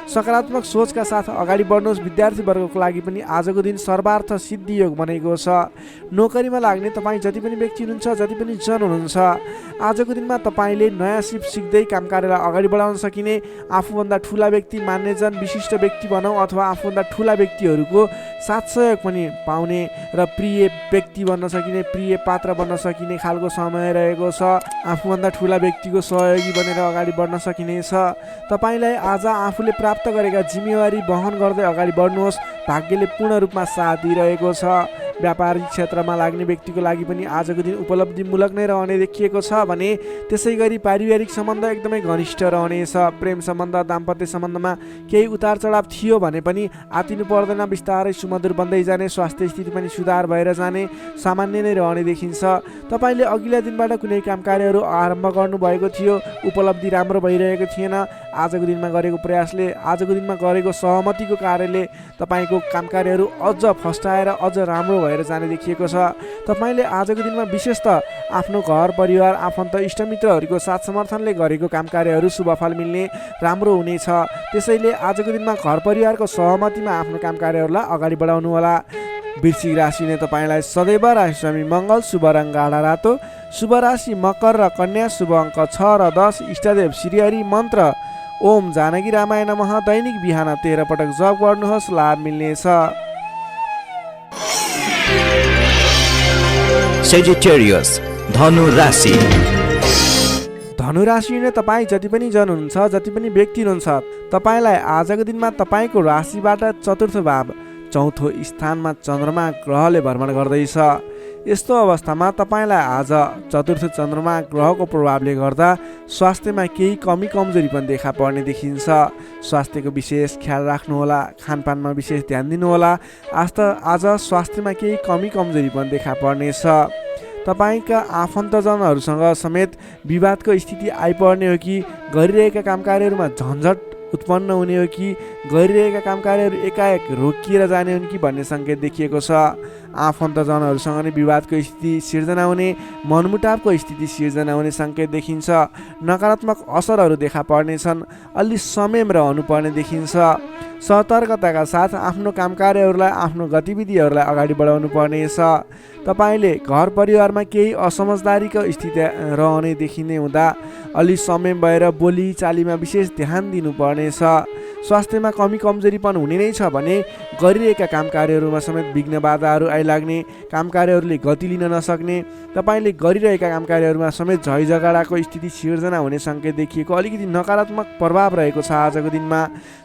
सकारात्मक सोचका साथ अगाडि बढ्नुहोस्। विद्यार्थीवर्गको लागि पनि आजको दिन सर्वार्थ सिद्धि योग बनेको छ। नोकरीमा लाग्ने तपाईँ जति पनि व्यक्ति हुनुहुन्छ, जति पनि जन हुनुहुन्छ, आजको दिनमा तपाईँले नयाँ सिप सिक्दै काम कार्यलाई अगाडि बढाउन सकिने, आफूभन्दा ठुला व्यक्ति, मान्यजन, विशिष्ट व्यक्ति भनौँ अथवा आफूभन्दा ठुला व्यक्तिहरूको साथ सहयोग पनि पाउने र प्रिय व्यक्ति बन्न सकिने, प्रिय पात्र बन्न सकिने खालको समय रहेको छ। आफूभन्दा ठुला व्यक्तिको सहयोगी बनेर अगाडि बढ्न सकिनेछ। तपाईँलाई आज आफूले प्राप्त गरेका जिम्मेवारी वहन गर्दै अगाडि बढ्नुहोस्। भाग्यले पूर्ण रूपमा साथ दिइरहेको छ। व्यापारिक क्षेत्रमा लाग्ने व्यक्तिको लागि पनि आजको दिन उपलब्धिमूलक नै रहने देखिएको छ भने त्यसै गरी पारिवारिक सम्बन्ध एकदमै घनिष्ठ रहनेछ। प्रेम सम्बन्ध, दाम्पत्य सम्बन्धमा केही उतार चढाव थियो भने पनि आतिनु पर्दैन, बिस्तारै सुमधुर बन्दै जाने, स्वास्थ्य स्थिति पनि सुधार भएर जाने, सामान्य नै रहने देखिन्छ। तपाईँले अघिल्ला दिनबाट कुनै काम कार्यहरू आरम्भ गर्नुभएको थियो, उपलब्धि राम्रो भइरहेको थिएन। आजको दिनमा गरेको प्रयासले, आजको दिनमा गरेको सहमतिको कार्यले तपाईँको काम कार्यहरू अझ फस्टाएर अझ राम्रो भएर जाने देखिएको छ। तपाईँले आजको दिनमा विशेष त आफ्नो घर परिवार, आफन्त, इष्टमित्रहरूको साथ समर्थनले गरेको काम कार्यहरू शुभफल मिल्ने, राम्रो हुनेछ। त्यसैले आजको दिनमा घर परिवारको सहमतिमा आफ्नो काम कार्यहरूलाई अगाडि बढाउनु होला। वृश्चिक राशिले तपाईँलाई सदैव राशिस्वामी मङ्गल, शुभ रङ गाढा रातो, शुभ राशि मकर र कन्या, शुभ अङ्क 6 र 10, इष्टदेव श्रीहरि, मन्त्र ओम जानकी रामाय नमः। दैनिक बिहान 13 पटक जप गर्नुहोस्, लाभ मिल्नेछ। Sagittarius, धनु राशि। धनु राशि नै तपाईँ जति पनि जन हुनुहुन्छ, जति पनि व्यक्ति हुनुहुन्छ, तपाईँलाई आजको दिनमा तपाईँको राशिबाट चतुर्थ भाव, चौथो स्थानमा चन्द्रमा ग्रहले भ्रमण गर्दैछ। यस्तो अवस्थामा तपाईँलाई आज चतुर्थ चन्द्रमा ग्रहको प्रभावले गर्दा स्वास्थ्यमा केही कमी कमजोरी पनि देखा पर्ने देखिन्छ। स्वास्थ्यको विशेष ख्याल राख्नुहोला, खानपानमा विशेष ध्यान दिनुहोला। आज स्वास्थ्यमा केही कमी कमजोरी पनि देखा पर्नेछ। तपाईँका आफन्तजनहरूसँग समेत विवादको स्थिति आइपर्ने हो कि गरिरहेका काम कार्यहरूमा झन्झट उत्पन्न हुने हो कि गरिरहेका काम कार्यहरू एकाएक रोकिएर जाने हुन् कि भन्ने सङ्केत देखिएको छ। आफन्तजनहरूसँग नै विवादको स्थिति सिर्जना हुने, मनमुटावको स्थिति सिर्जना हुने सङ्केत देखिन्छ। नकारात्मक असरहरू देखा पर्नेछन्। अलि संयम रहनुपर्ने देखिन्छ। सतर्कताका साथ आफ्नो काम कार्यहरूलाई, आफ्नो गतिविधिहरूलाई अगाडि बढाउनु पर्नेछ। तपाईँले घर परिवारमा केही असमझदारीको स्थिति रहने देखिने हुँदा अलि संयम भएर बोली चालीमा विशेष ध्यान दिनुपर्नेछ। स्वास्थ्यमा कमी कमजोरी पनि हुने नै छ भने गरिरहेका काम कार्यहरूमा समेत विघ्न बाधाहरू आइलाग्ने, काम कार्यहरूले गति लिन नसक्ने, तपाईँले गरिरहेका काम कार्यहरूमा समेत झैझगडाको स्थिति सिर्जना हुने सङ्केत देखिएको, अलिकति नकारात्मक प्रभाव रहेको छ। आजको दिनमा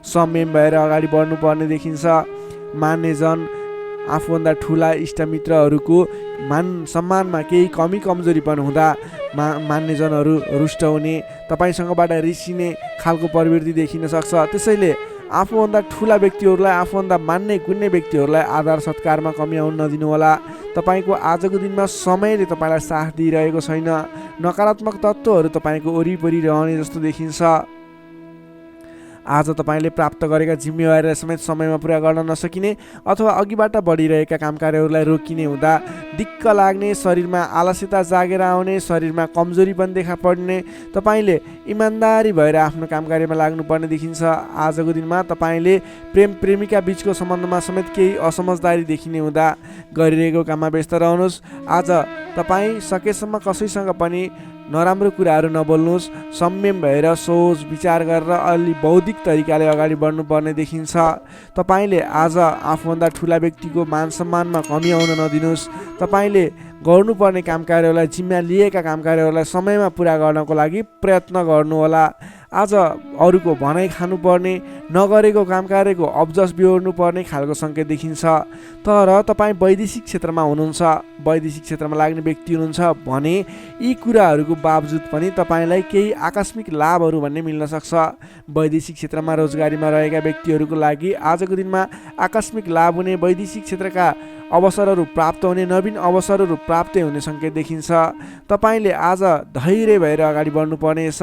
संयम भएर अगाडि बढ्नुपर्ने देखिन्छ। मान्यजन, आफूभन्दा ठुला इष्टमित्रहरूको मान सम्मानमा केही कमी कमजोरी पनि हुँदा मान्यजनहरू रुष्ट हुने, तपाईँसँगबाट रिसिने खालको प्रवृत्ति देखिन सक्छ। त्यसैले आफूभन्दा ठुला व्यक्तिहरूलाई, आफूभन्दा मान्ने गुन्ने व्यक्तिहरूलाई आदर सत्कारमा कमी आउन नदिनुहोला। तपाईँको आजको दिनमा समयले तपाईँलाई साथ दिइरहेको छैन। नकारात्मक तत्त्वहरू तपाईँको वरिपरि रहने जस्तो देखिन्छ। आज तपाईँले प्राप्त गरेका जिम्मेवारीलाई समेत समयमा पुरा गर्न नसकिने अथवा अघिबाट बढिरहेका काम कार्यहरूलाई रोकिने हुँदा दिक्क लाग्ने, शरीरमा आलस्यता जागेर आउने, शरीरमा कमजोरी पनि देखा पर्ने, तपाईँले इमान्दारी भएर आफ्नो काम कार्यमा लाग्नुपर्ने देखिन्छ। आजको दिनमा तपाईँले प्रेम प्रेमिका बिचको सम्बन्धमा समेत केही असमझदारी देखिने हुँदा गरिरहेको काममा व्यस्त रहनुहोस्। आज तपाईँ सकेसम्म कसैसँग पनि नराम्रो कुराहरू नबोल्नुहोस्। संयम भएर सोच विचार गरेर अलि बौद्धिक तरिकाले अगाडि बढ्नुपर्ने देखिन्छ। तपाईँले आज आफूभन्दा ठुला व्यक्तिको मान सम्मानमा कमी आउन नदिनुहोस्। तपाईँले गर्नुपर्ने काम कार्यहरूलाई, जिम्मा लिएका काम कार्यहरूलाई समयमा पुरा गर्नको लागि प्रयत्न गर्नुहोला। आज अरूको भनाइ खानुपर्ने, नगरेको काम कार्यको अब्जस बिहोर्नुपर्ने खालको सङ्केत देखिन्छ। तर तपाईँ वैदेशिक क्षेत्रमा हुनुहुन्छ, वैदेशिक क्षेत्रमा लाग्ने व्यक्ति हुनुहुन्छ भने यी कुराहरूको बावजुद पनि तपाईँलाई केही आकस्मिक लाभहरू भन्ने मिल्न सक्छ। वैदेशिक क्षेत्रमा रोजगारीमा रहेका व्यक्तिहरूको लागि आजको दिनमा आकस्मिक लाभ हुने, वैदेशिक क्षेत्रका अवसरहरू प्राप्त हुने, नवीन अवसरहरू प्राप्त हुने सङ्केत देखिन्छ। तपाईँले आज धैर्य भएर अगाडि बढ्नुपर्नेछ।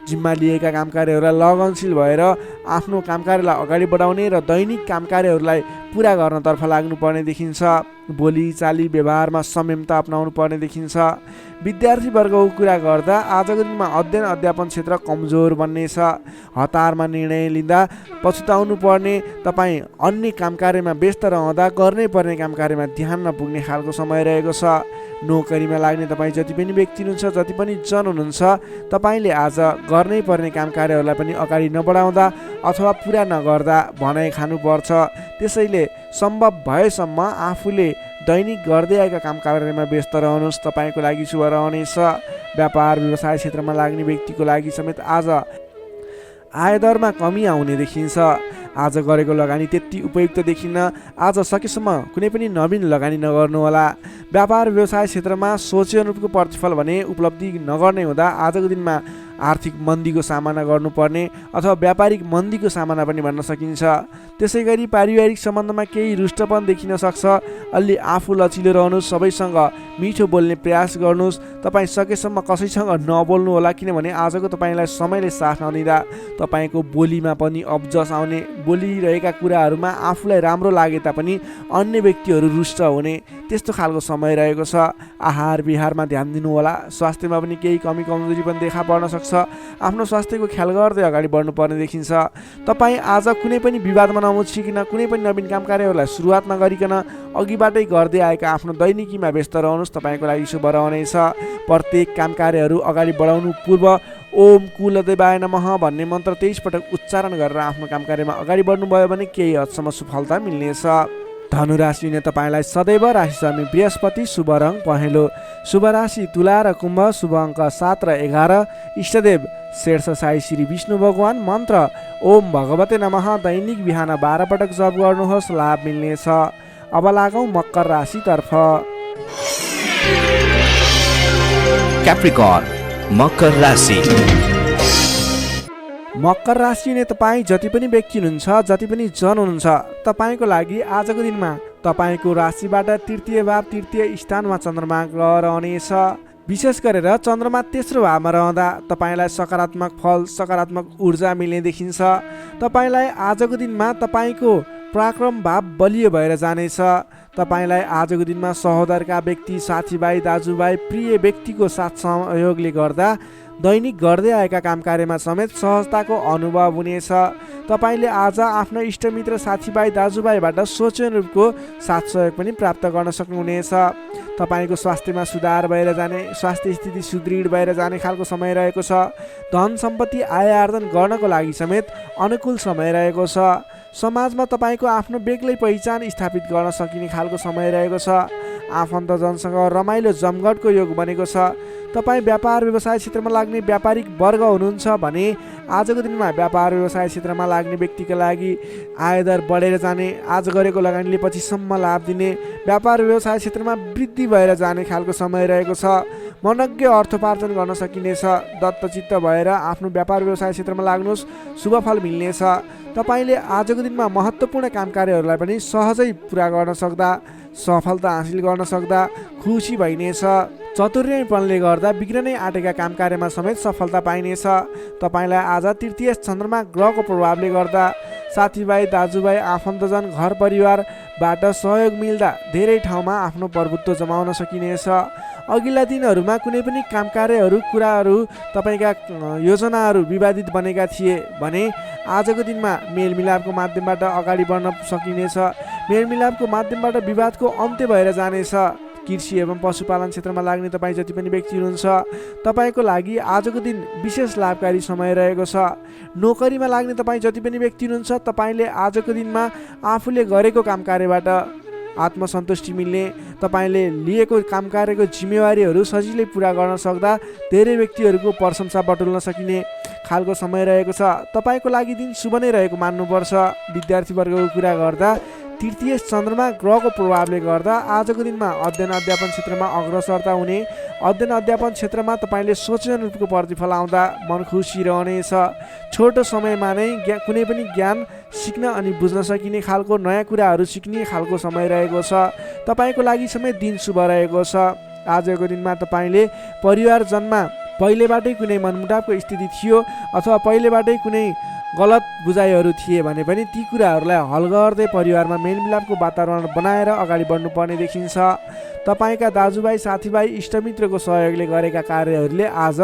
जिम्मा लिएका काम कार्यहरूलाई लगनशील भएर आफ्नो काम कार्यलाई अगाडि बढाउने र दैनिक काम कार्यहरूलाई पुरा गर्नतर्फ लाग्नुपर्ने देखिन्छ। बोली चाली व्यवहारमा संयमता अपनाउनु पर्ने देखिन्छ। विद्यार्थी वर्गको कुरा गर्दा आजको दिनमा अध्ययन अध्यापन क्षेत्र कमजोर बन्नेछ। हतारमा निर्णय लिँदा पछुताउनु पर्ने। तपाईँ अन्य काम कार्यमा व्यस्त रहँदा गर्नै पर्ने काम कार्यमा ध्यान नपुग्ने खालको समय रहेको छ। नोकरीमा लाग्ने तपाईँ जति पनि व्यक्ति हुनुहुन्छ, जति पनि जन हुनुहुन्छ, तपाईँले आज गर्नै पर्ने काम कार्यहरूलाई पनि अगाडि नबढाउँदा अथवा पुरा नगर्दा भनाइ खानुपर्छ। त्यसैले सम्भव भएसम्म आफूले दैनिक गर्दै आएका काम कार्यमा व्यस्त रहनुहोस्। तपाईँको लागि शुभ रहनेछ। व्यापार व्यवसाय क्षेत्रमा लाग्ने व्यक्तिको लागि समेत आज आयदरमा कमी आउने देखिन्छ। आज गरेको लगानी त्यति उपयुक्त देखिन्न। आज सकेसम्म कुनै पनि नवीन लगानी नगर्नुहोला। व्यापार व्यवसाय क्षेत्रमा सोचे अनुरूपको प्रतिफल भने उपलब्धि नगर्ने हुँदा आजको दिनमा आर्थिक मन्दीको सामना गर्नुपर्ने अथवा व्यापारिक मन्दीको सामना पनि भन्न सकिन्छ। त्यसै गरी पारिवारिक सम्बन्धमा केही रुष्टपन देखिन सक्छ। अलि आफू लचिलो रहनुहोस्। सबैसँग मिठो बोल्ने प्रयास गर्नुहोस्। तपाईँ सकेसम्म कसैसँग नबोल्नु होला, किनभने आजको तपाईँलाई समयले साथ नदिँदा तपाईँको बोलीमा पनि अब्जस आउने, बोलिरहेका कुराहरूमा आफूलाई राम्रो लागे तापनि अन्य व्यक्तिहरू रुष्ट हुने त्यस्तो खालको समय रहेको छ। आहार विहारमा ध्यान दिनु होला। स्वास्थ्यमा पनि केही कमी कमजोरी पनि देखा पर्न सक्छ। आफ्नो स्वास्थ्यको ख्याल गर्दै अगाडि बढ्नुपर्ने देखिन्छ। तपाईँ आज कुनै पनि विवादमा नमुछिकन, कुनै पनि नवीन काम कार्यहरूलाई सुरुवात नगरिकन अघिबाटै गर्दै आएका आफ्नो दैनिकीमा व्यस्त रहनुहोस्। तपाईँको लागि शुभ रहनेछ। प्रत्येक काम कार्यहरू अगाडि बढाउनु पूर्व ओम कुलदेवाय नमः भन्ने मन्त्र 23 पटक उच्चारण गरेर आफ्नो काम कार्यमा अगाडि बढ्नुभयो भने केही हदसम्म सफलता मिल्नेछ। धनुराशिले तपाईँलाई सदैव राशिस्वामी बृहस्पति, शुभ रङ पहेँलो, शुभ राशि तुला र कुम्भ, शुभ अङ्क 7 र 11, इष्टदेव शेर्ष साई श्री विष्णु भगवान, मन्त्र ओम भगवते नमः। दैनिक बिहान 12 पटक जप गर्नुहोस्, लाभ मिल्नेछ। अब लागौँ मकर राशितर्फ। क्याप्रिकर्न मकर राशि। मकर राशि नै तपाईँ जति पनि व्यक्ति हुनुहुन्छ, जति पनि जन हुनुहुन्छ, तपाईँको लागि आजको दिनमा तपाईँको राशिबाट तृतीय भाव तृतीय स्थानमा चन्द्रमा ग्रह रहनेछ। विशेष गरेर चन्द्रमा तेस्रो भावमा रहँदा तपाईँलाई सकारात्मक फल, सकारात्मक ऊर्जा मिल्ने देखिन्छ। तपाईँलाई आजको दिनमा तपाईँको पराक्रम भाव बलियो भएर जानेछ। तपाईँलाई आजको दिनमा सहोदरका व्यक्ति, साथीभाइ, दाजुभाइ, प्रिय व्यक्तिको साथ सहयोगले गर्दा दैनिक गर्दै आएका काम कार्यमा समेत सहजताको अनुभव हुनेछ। तपाईँले आज आफ्ना इष्टमित्र, साथीभाइ, दाजुभाइबाट सोचे अनुरूपको साथ सहयोग पनि प्राप्त गर्न सक्नुहुनेछ। तपाईँको स्वास्थ्यमा सुधार भएर जाने, स्वास्थ्य स्थिति सुदृढ भएर जाने खालको समय रहेको छ। धन सम्पत्ति आय आर्जन गर्नको लागि समेत अनुकूल समय रहेको छ। समाजमा तपाईँको आफ्नो बेग्लै पहिचान स्थापित गर्न सकिने खालको समय रहेको छ। आफन्तजनसँग रमाइलो जमघटको योग बनेको छ। तपाईँ व्यापार व्यवसाय क्षेत्रमा लाग्ने व्यापारिक वर्ग हुनुहुन्छ भने आजको दिनमा व्यापार व्यवसाय क्षेत्रमा लाग्ने व्यक्तिका लागि आयदर बढेर जाने, आज गरेको लगानीले पछिसम्म लाभ दिने, व्यापार व्यवसाय क्षेत्रमा वृद्धि भएर जाने खालको समय रहेको छ। मनज्ञ अर्थोपार्जन गर्न सकिनेछ। दत्तचित्त भएर आफ्नो व्यापार व्यवसाय क्षेत्रमा लाग्नुहोस्, शुभ फल मिल्नेछ। तपाईँले आजको दिनमा महत्त्वपूर्ण काम कार्यहरूलाई पनि सहजै पुरा गर्न सक्दा, सफलता हासिल गर्न सक्दा खुसी भइनेछ। चतुर्यपनले गर्दा बिग्रनै आँटेका काम कार्यमा समेत सफलता पाइनेछ। तपाईँलाई आज तृतीय चन्द्रमा ग्रहको प्रभावले गर्दा साथीभाइ, दाजुभाइ, आफन्तजन, घर परिवारबाट सहयोग मिल्दा धेरै ठाउँमा आफ्नो प्रभुत्व जमाउन सकिनेछ। अघिल्ला दिनहरूमा कुनै पनि काम कार्यहरू, कुराहरू, तपाईँका योजनाहरू विवादित बनेका थिए भने आजको दिनमा मेलमिलापको माध्यमबाट अगाडि बढ्न सकिनेछ। मेलमिलापको माध्यमबाट विवादको अन्त्य भएर जानेछ। कृषि एवं पशुपालन क्षेत्रमा लाग्ने तपाईँ जति पनि व्यक्ति हुनुहुन्छ, तपाईँको लागि आजको दिन विशेष लाभकारी समय रहेको छ। नोकरीमा लाग्ने तपाईँ जति पनि व्यक्ति हुनुहुन्छ, तपाईँले आजको दिनमा आफूले गरेको काम कार्यबाट आत्मसन्तुष्टि मिल्ने, तपाईँले लिएको काम कार्यको जिम्मेवारीहरू सजिलै पुरा गर्न सक्दा धेरै व्यक्तिहरूको प्रशंसा बटुल्न सकिने खालको समय रहेको छ। तपाईँको लागि दिन शुभ नै रहेको मान्नुपर्छ। विद्यार्थी वर्गको कुरा गर्दा तृतीय चन्द्रमा ग्रहको प्रभावले गर्दा आजको दिनमा अध्ययन अध्यापन क्षेत्रमा अग्रसरता हुने, अध्ययन अध्यापन क्षेत्रमा तपाईँले सोचे अनुरूपको प्रतिफल आउँदा मन खुसी रहनेछ। छोटो समयमा नै कुनै पनि ज्ञान सिक्न अनि बुझ्न सकिने खालको नयाँ कुराहरू सिक्ने खालको समय रहेको छ। तपाईँको लागि समय दिन शुभ रहेको छ। आजको दिनमा तपाईँले परिवारजनमा पहिलेबाटै कुनै मनमुटावको स्थिति थियो अथवा पहिलेबाटै कुनै गलत बुझाइहरू थिए भने पनि ती कुराहरूलाई हल गर्दै परिवारमा मेलमिलापको वातावरण बनाएर अगाडि बढ्नुपर्ने देखिन्छ। तपाईँका दाजुभाइ, साथीभाइ, इष्टमित्रको सहयोगले गरेका कार्यहरूले आज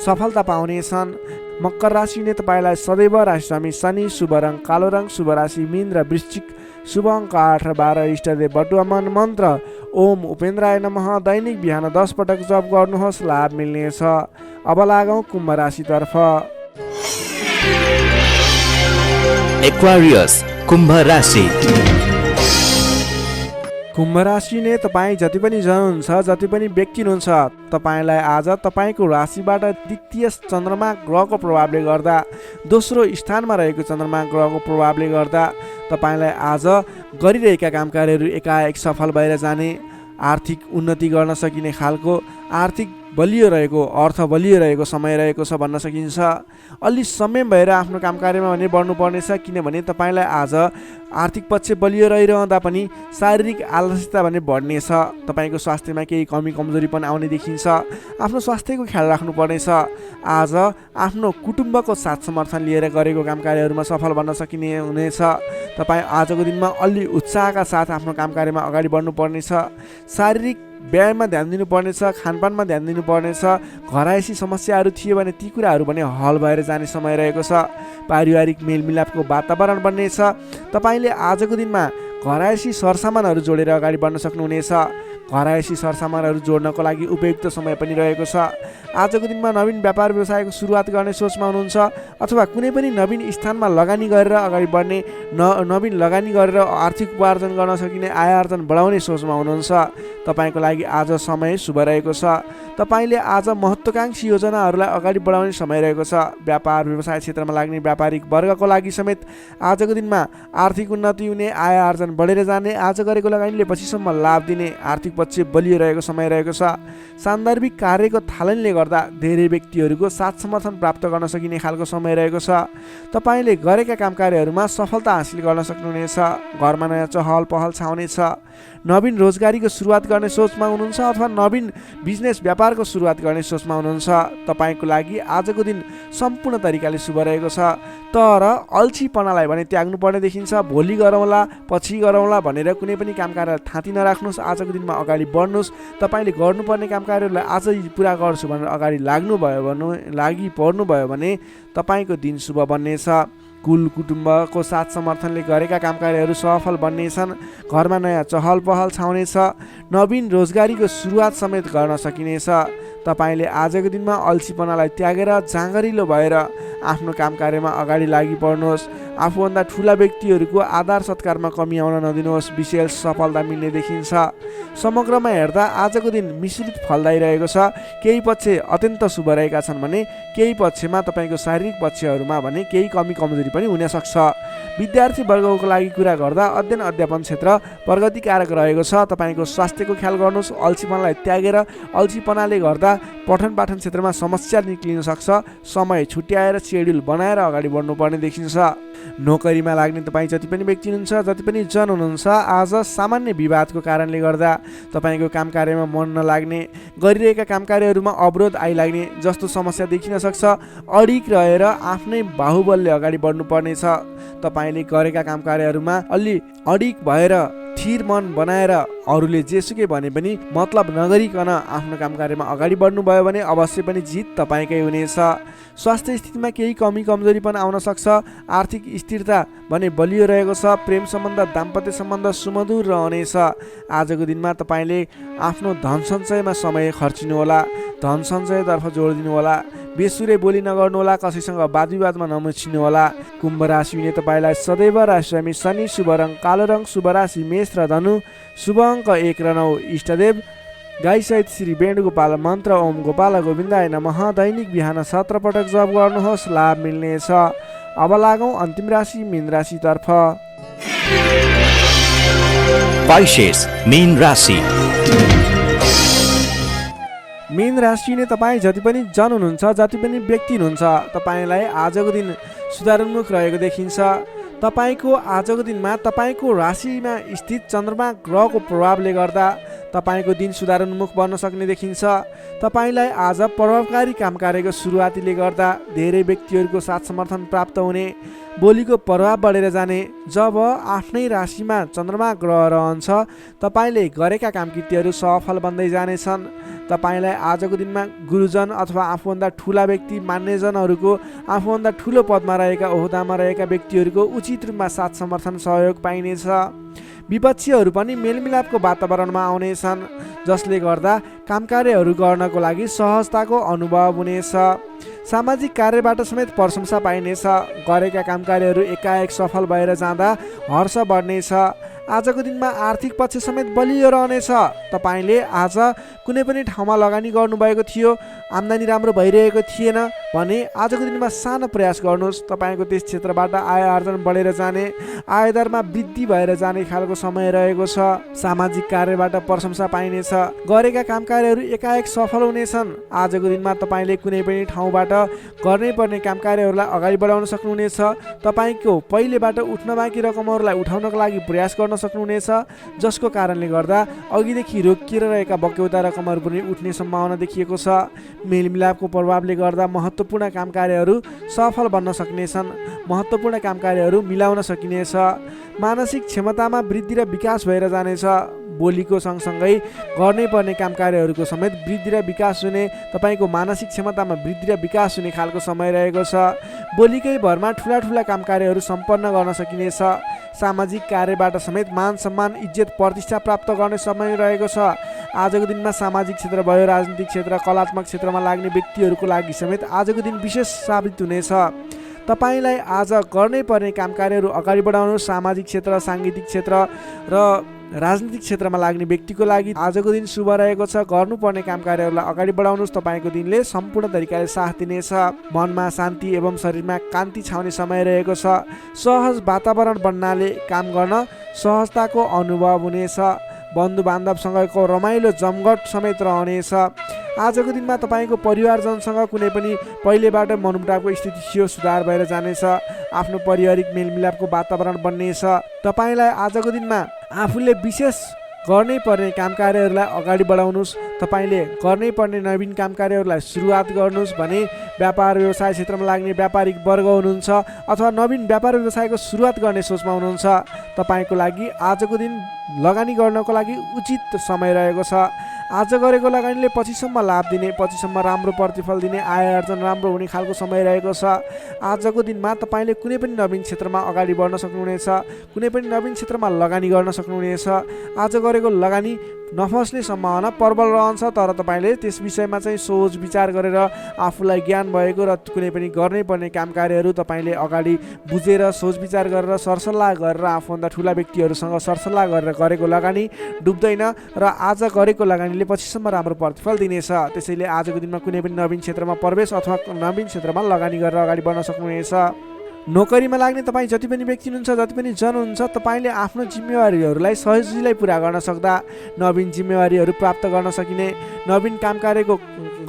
सफलता पाउनेछन्। मकर राशिले तपाईँलाई सदैव राशिस्वामी शनि, शुभ रङ कालो रङ, शुभ राशि मीन र वृश्चिक, शुभ अङ्क 8 र 12, इष्टदेव बटुवा मन मन्त्र ओम उपेन्द्राय नमः दैनिक बिहान 10 पटक जप गर्नुहोस्, लाभ मिल्नेछ। अब लागौँ कुम्भ राशितर्फ। एक्वारियस कुम्भ राशि। कुम्भ राशिले तपाईँ जति पनि जन हुन्छ, जति पनि व्यक्ति हुनुहुन्छ, तपाईँलाई आज तपाईँको राशिबाट द्वितीय चन्द्रमा ग्रहको प्रभावले गर्दा, दोस्रो स्थानमा रहेको चन्द्रमा ग्रहको प्रभावले गर्दा तपाईँलाई आज गरिरहेका काम कार्यहरू एकाएक सफल भएर जाने, आर्थिक उन्नति गर्न सकिने खालको, आर्थिक बलियो रहेको, अर्थ बलियो रहेको समय रहेको छ भन्न सकिन्छ। अलि संयम भएर आफ्नो काम कार्यमा भने बढ्नुपर्नेछ, किनभने तपाईँलाई आज आर्थिक पक्ष बलियो रहिरहँदा पनि शारीरिक आलस्यता भने बढ्नेछ। तपाईँको स्वास्थ्यमा केही कमी कमजोरी पनि आउने देखिन्छ। आफ्नो स्वास्थ्यको ख्याल राख्नुपर्नेछ। आज आफ्नो कुटुम्बको साथ समर्थन लिएर गरेको काम कार्यहरूमा सफल बन्न सकिने हुनेछ। तपाईँ आजको दिनमा अलि उत्साहका साथ आफ्नो काम कार्यमा अगाडि बढ्नुपर्नेछ। शारीरिक व्यायाममा ध्यान दिनुपर्नेछ, खानपानमा ध्यान दिनुपर्नेछ। घरायसी समस्याहरू थिए भने ती कुराहरू पनि हल भएर जाने समय रहेको छ। पारिवारिक मेलमिलापको वातावरण बन्नेछ। तपाईँले आजको दिनमा घरायसी सरसामानहरू जोडेर अगाडि बढ्न सक्नुहुनेछ। घरायसी सरसामानहरू जोड्नको लागि उपयुक्त समय पनि रहेको छ। आजको दिनमा नवीन व्यापार व्यवसायको सुरुवात गर्ने सोचमा हुनुहुन्छ अथवा कुनै पनि नवीन स्थानमा लगानी गरेर अगाडि बढ्ने, नवीन लगानी गरेर आर्थिक उपार्जन गर्न सकिने, आय आर्जन बढाउने सोचमा हुनुहुन्छ। तपाईँको लागि आज समय शुभ रहेको छ। तपाईँले आज महत्त्वकाङ्क्षी योजनाहरूलाई अगाडि बढाउने समय रहेको छ। व्यापार व्यवसाय क्षेत्रमा लाग्ने व्यापारिक वर्गको लागि समेत आजको दिनमा आर्थिक उन्नति हुने, आय आर्जन बढेर जाने, आज गरेको लगानीले पछिसम्म लाभ दिने, आर्थिक पक्ष बलियो रहेको समय रहेको छ। सान्दर्भिक कार्यको थालनीले गर्दा धेरै व्यक्तिहरूको साथ समर्थन प्राप्त गर्न सकिने खालको समय रहेको छ। तपाईँले गरेका काम कार्यहरूमा सफलता हासिल गर्न सक्नुहुनेछ। घरमा नयाँ चहल पहल छाउनेछ। नवीन रोजगारीको सुरुवात गर्ने सोचमा हुनुहुन्छ अथवा नवीन बिजनेस व्यापारको सुरुवात गर्ने सोचमा हुनुहुन्छ। तपाईँको लागि आजको दिन सम्पूर्ण तरिकाले शुभ रहेको छ। तर अल्छीपनालाई भने त्याग्नुपर्ने देखिन्छ। भोलि गरौँला, पछि गरौँला भनेर कुनै पनि काम कार्यलाई थाँती नराख्नुहोस्। आजको दिनमा अगाडि बढ्नुहोस्। तपाईँले गर्नुपर्ने काम कार्यहरूलाई आजै पुरा गर्छु भनेर अगाडि लागि पर्नुभयो भने तपाईँको दिन शुभ बन्नेछ। कुल कुटुम्बको साथ समर्थनले गरेका काम कार्यहरू सफल बन्नेछन्। घरमा नयाँ चहल पहल छाउनेछ। नवीन रोजगारीको सुरुवात समेत गर्न सकिनेछ। तपाईँले आजको दिनमा अल्छीपनालाई त्यागेर जाँगरिलो भएर आफ्नो काम कार्यमा अगाडि लागि पर्नुहोस्। आफूभन्दा ठुला व्यक्तिहरूको आदर सत्कारमा कमी आउन नदिनुहोस्। विशेष सफलता मिल्ने देखिन्छ। समग्रमा हेर्दा आजको दिन मिश्रित फलदायी रहेको छ। केही पक्ष अत्यन्त शुभ रहेका छन् भने केही पक्षमा तपाईँको शारीरिक पक्षहरूमा भने केही कमी कमजोरी पनि हुन सक्छ। विद्यार्थी वर्गको लागि कुरा गर्दा अध्ययन अध्यापन क्षेत्र प्रगतिकारक रहेको छ। तपाईँको स्वास्थ्यको ख्याल गर्नुहोस्। अल्छीपनालाई त्यागेर, अल्छीपनाले गर्दा पठन पाठन क्षेत्रमा समस्या निक्लिन सक्छ। समय छुट्याएर सेड्युल बनाएर अगाडि बढ्नुपर्ने देखिन्छ। नोकरीमा लाग्ने तपाईँ जति पनि व्यक्ति हुनुहुन्छ, जति पनि जन हुनुहुन्छ, आज सामान्य विवादको कारणले गर्दा तपाईँको काम कार्यमा मन नलाग्ने, गरिरहेका काम कार्यहरूमा अवरोध आइलाग्ने जस्तो समस्या देखिन सक्छ। अडिक रहेर आफ्नै बाहुबलले अगाडि बढ्नुपर्नेछ। तपाईँले गरेका काम कार्यहरूमा अलि अडिक भएर स्थिर मन बनाएर अरूले जेसुकै भने पनि मतलब नगरिकन आफ्नो काम कार्यमा अगाडि बढ्नुभयो भने अवश्य पनि जित तपाईँकै हुनेछ। स्वास्थ्य स्थितिमा केही कमी कमजोरी पनि आउन सक्छ। आर्थिक स्थिरता भने बलियो रहेको छ। प्रेम सम्बन्ध, दाम्पत्य सम्बन्ध सुमधुर रहनेछ। आजको दिनमा तपाईँले आफ्नो धन सञ्चयमा समय खर्चिनुहोला। धन सञ्चयतर्फ जोड दिनुहोला। बेसुरे बोली नगर्नुहोला। कसैसँग वादविवादमा नमुछिनुहोला। कुम्भ राशिले तपाईँलाई सदैव राशिस्वामी शनि, शुभ रङ कालो रङ, शुभ राशि मेष र धनु, शुभ अङ्क 1 र 9, इष्टदेव गाईसहित श्री वेणुगोपाल मन्त्र ओम गोपाल गोविन्दाय नमः दैनिक बिहान 17 पटक जप गर्नुहोस्, लाभ मिल्नेछ। अब लागौँ अन्तिम राशि मीन राशितर्फ। Pisces, मीन राशि। मीन राशि नै तपाईँ जति पनि जन हुनुहुन्छ, जति पनि व्यक्ति हुनुहुन्छ, तपाईँलाई आजको दिन सुधारोन्मुख रहेको देखिन्छ। तपाईँको आजको दिनमा तपाईँको राशिमा स्थित चन्द्रमा ग्रहको प्रभावले गर्दा तपाईँको दिन सुधारोन्मुख बन्न सक्ने देखिन्छ। तपाईँलाई आज प्रभावकारी काम कार्यको सुरुवातीले गर्दा धेरै व्यक्तिहरूको साथ समर्थन प्राप्त हुने, बोलीको प्रभाव बढेर जाने। जब आफ्नै राशिमा चन्द्रमा ग्रह रहन्छ, तपाईँले गरेका काम कृत्यहरू सफल बन्दै जानेछन्। तपाईँलाई आजको दिनमा गुरुजन अथवा आफूभन्दा ठुला व्यक्ति, मान्यजनहरूको, आफूभन्दा ठुलो पदमा रहेका, ओहदामा रहेका व्यक्तिहरूको उचित रूपमा साथ समर्थन सहयोग पाइनेछ। विपक्षीहरू पनि मेलमिलापको वातावरणमा आउनेछन्, जसले गर्दा काम कार्यहरू गर्नको लागि सहजताको अनुभव हुनेछ। सामाजिक कार्यबाट समेत प्रशंसा पाइनेछ। गरेका काम कार्यहरू एकाएक सफल भएर जाँदा हर्ष बढ्नेछ। आजको दिनमा आर्थिक पक्ष समेत बलियो रहनेछ। तपाईँले आज कुनै पनि ठाउँमा लगानी गर्नुभएको थियो, आम्दानी राम्रो भइरहेको थिएन भने आजको दिनमा सानो प्रयास गर्नुहोस्। तपाईँको त्यस क्षेत्रबाट आय आर्जन बढेर जाने, आयदरमा वृद्धि भएर जाने खालको समय रहेको छ। सामाजिक कार्यबाट प्रशंसा पाइनेछ। गरेका काम कार्यहरू एकाएक सफल हुनेछन्। आजको दिनमा तपाईँले कुनै पनि ठाउँबाट गर्नै पर्ने काम कार्यहरूलाई अगाडि बढाउन सक्नुहुनेछ। तपाईँको पहिलेबाट उठ्न बाँकी रकमहरूलाई उठाउनको लागि प्रयास गर्न सक्नुहुनेछ, जसको कारणले गर्दा अघिदेखि रोकिएर रहेका बक्यौता रकमहरू पनि उठ्ने सम्भावना देखिएको छ। मेलमिलापको प्रभावले गर्दा महत्त्वपूर्ण काम कार्यहरू सफल बन्न सक्नेछन्। महत्त्वपूर्ण काम कार्यहरू मिलाउन सकिनेछ। मानसिक क्षमतामा वृद्धि र विकास भएर जानेछ। बोलीको सँगसँगै गर्नै पर्ने काम कार्यहरूको समेत वृद्धि र विकास हुने, तपाईँको मानसिक क्षमतामा वृद्धि र विकास हुने खालको समय रहेको छ। बोलीकै भरमा ठुला ठुला काम कार्यहरू सम्पन्न गर्न सकिनेछ। सामाजिक कार्यबाट समेत मान सम्मान, इज्जत, प्रतिष्ठा प्राप्त गर्ने समय रहेको छ। आजको दिनमा सामाजिक क्षेत्र भयो, राजनीतिक क्षेत्र, कलात्मक क्षेत्रमा लाग्ने व्यक्तिहरूको लागि समेत आजको दिन विशेष साबित हुनेछ। तपाईँलाई आज गर्नै पर्ने काम कार्यहरू अगाडि बढाउनुहोस्। सामाजिक क्षेत्र, साङ्गीतिक क्षेत्र र राजनीतिक क्षेत्रमा लाग्ने व्यक्तिको लागि आजको दिन शुभ रहेको छ। गर्नुपर्ने काम कार्यहरूलाई अगाडि बढाउनुहोस्। तपाईँको दिनले सम्पूर्ण तरिकाले साथ दिनेछ। मनमा शान्ति एवं शरीरमा कान्ति छाउने समय रहेको छ। सहज वातावरण बन्नाले काम गर्न सहजताको अनुभव हुनेछ। बन्धु बान्धवसँगको रमाइलो जमघट समेत रहनेछ। आजको दिनमा तपाईँको परिवारजनसँग कुनै पनि पहिलेबाट मनमुटावको स्थिति थियो, सुधार भएर जानेछ। आफ्नो पारिवारिक मेलमिलापको वातावरण बन्नेछ। तपाईँलाई आजको दिनमा आफूले विशेष गर्नै पर्ने काम कार्यहरूलाई अगाडि बढाउनुहोस्। तपाईँले गर्नै पर्ने नवीन काम कार्यहरूलाई सुरुवात गर्नुहोस् भने व्यापार व्यवसाय क्षेत्रमा लाग्ने व्यापारिक वर्ग हुनुहुन्छ अथवा नवीन व्यापार व्यवसायको सुरुवात गर्ने सोचमा हुनुहुन्छ, तपाईँको लागि आजको दिन लगानी गर्नको लागि उचित समय रहेको छ। आज गरेको लगानीले पछिसम्म लाभ दिने, पछिसम्म राम्रो प्रतिफल दिने, आय आर्जन राम्रो हुने खालको समय रहेको छ। आजको दिनमा तपाईँले कुनै पनि नवीन क्षेत्रमा अगाडि बढ्न सक्नुहुनेछ। कुनै पनि नवीन क्षेत्रमा लगानी गर्न सक्नुहुनेछ। आज गरेको लगानी नफस्ने सम्भावना प्रबल रहन्छ, तर तपाईँले त्यस विषयमा चाहिँ सोच विचार गरेर आफूलाई ज्ञान भएको र कुनै पनि गर्नै पर्ने काम कार्यहरू तपाईँले अगाडि बुझेर सोच विचार गरेर सरसल्लाह गरेर आफूभन्दा ठुला व्यक्तिहरूसँग सरसल्लाह गरेर गरेको लगानी डुब्दैन र आज गरेको लगानीले पछिसम्म राम्रो प्रतिफल दिनेछ। त्यसैले आजको दिनमा कुनै पनि नवीन क्षेत्रमा प्रवेश अथवा नवीन क्षेत्रमा लगानी गरेर अगाडि बढ्न सक्नुहुनेछ। नोकरीमा लाग्ने तपाईँ जति पनि व्यक्ति हुनुहुन्छ, जति पनि जन हुनुहुन्छ, तपाईँले आफ्नो जिम्मेवारीहरूलाई सजिलै पुरा गर्न सक्दा नवीन जिम्मेवारीहरू प्राप्त गर्न सकिने, नवीन काम कार्यको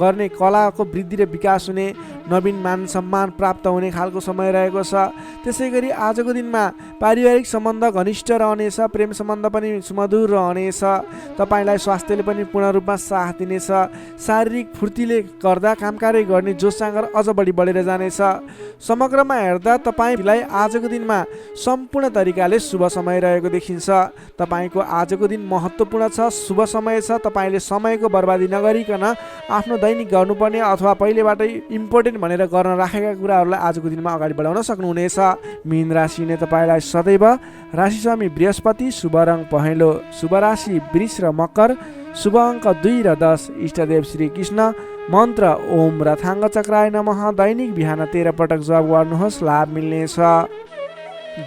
गर्ने कलाको वृद्धि र विकास हुने, नवीन मान सम्मान प्राप्त हुने खालको समय रहेको छ। त्यसै गरी आजको दिनमा पारिवारिक सम्बन्ध घनिष्ठ रहनेछ। प्रेम सम्बन्ध पनि सुमधुर रहनेछ। तपाईँलाई स्वास्थ्यले पनि पूर्ण रूपमा साथ दिनेछ। शारीरिक फुर्तीले गर्दा काम कार्य गर्ने जोस जाँगर अझ बढी बढेर जानेछ। समग्रमा हेर्दा तपाईँलाई आजको दिनमा सम्पूर्ण तरिकाले शुभ समय रहेको देखिन्छ। तपाईँको आजको दिन महत्त्वपूर्ण छ, शुभ समय छ। तपाईँले समयको बर्बादी नगरिकन आफ्नो दैनिक गर्नुपर्ने अथवा पहिलेबाटै इम्पोर्टेन्ट भनेर गर्न राखेका कुराहरूलाई आजको दिनमा अगाडि बढाउन सक्नुहुनेछ। मीन राशि नै तपाईँलाई सदैव राशिस्वामी बृहस्पति, शुभ रङ पहेँलो, शुभ राशि वृष र मकर, शुभ अङ्क 2 र 10, इष्टदेव श्री कृष्ण, मन्त्र ओम रथाङ्ग चक्राय नमः। दैनिक बिहान 13 पटक जप गर्नुहोस्, लाभ मिल्नेछ।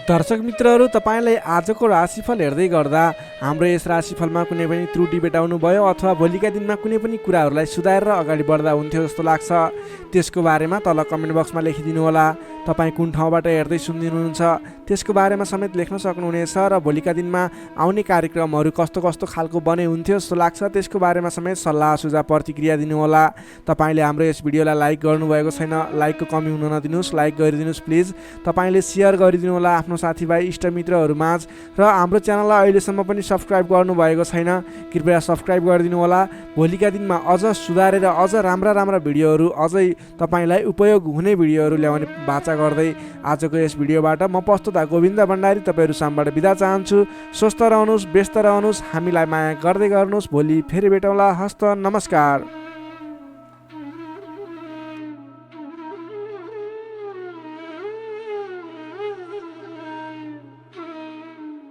दर्शक मित्रहरू, तपाईँलाई आजको राशिफल हेर्दै गर्दा हाम्रो यस राशिफलमा कुनै पनि त्रुटि भेटाउनु भयो अथवा भोलिका दिनमा कुनै पनि कुराहरूलाई सुधारेर अगाडि बढ्दा हुन्थ्यो जस्तो लाग्छ, त्यसको बारेमा तल कमेन्ट बक्समा लेखिदिनु होला। तपाईँ कुन ठाउँबाट हेर्दै सुनिदिनुहुन्छ त्यसको बारेमा समेत लेख्न सक्नुहुनेछ र भोलिका दिनमा आउने कार्यक्रमहरू कस्तो कस्तो खालको बने हुन्थ्यो जस्तो लाग्छ त्यसको बारेमा समेत सल्लाह सुझाव प्रतिक्रिया दिनुहोला। तपाईँले हाम्रो यस भिडियोलाई लाइक गर्नुभएको छैन, लाइकको कमी हुन नदिनुहोस्, लाइक गरिदिनुहोस् प्लिज। तपाईँले सेयर गरिदिनु होला आफ्नो साथीभाइ इष्टमित्रहरूमाझ र हाम्रो च्यानललाई अहिलेसम्म पनि सब्सक्राइब गर्नुभएको छैन, कृपया सब्सक्राइब गरिदिनु होला। भोलिका दिनमा अझ सुधारेर अझ राम्रा भिडियोहरू, अझै तपाईँलाई उपयोग हुने भिडियोहरू ल्याउने बाचा गर्दै आजको यस भिडियोबाट म प्रस्तुता गोविन्द भण्डारी तपाईँहरू सामबाट बिदा चाहन्छु। स्वस्थ रहनुहोस्, व्यस्त रहनुहोस्, हामीलाई माया गर्दै गर्नुहोस्। भोलि फेरि भेटौँला। हस्त नमस्कार।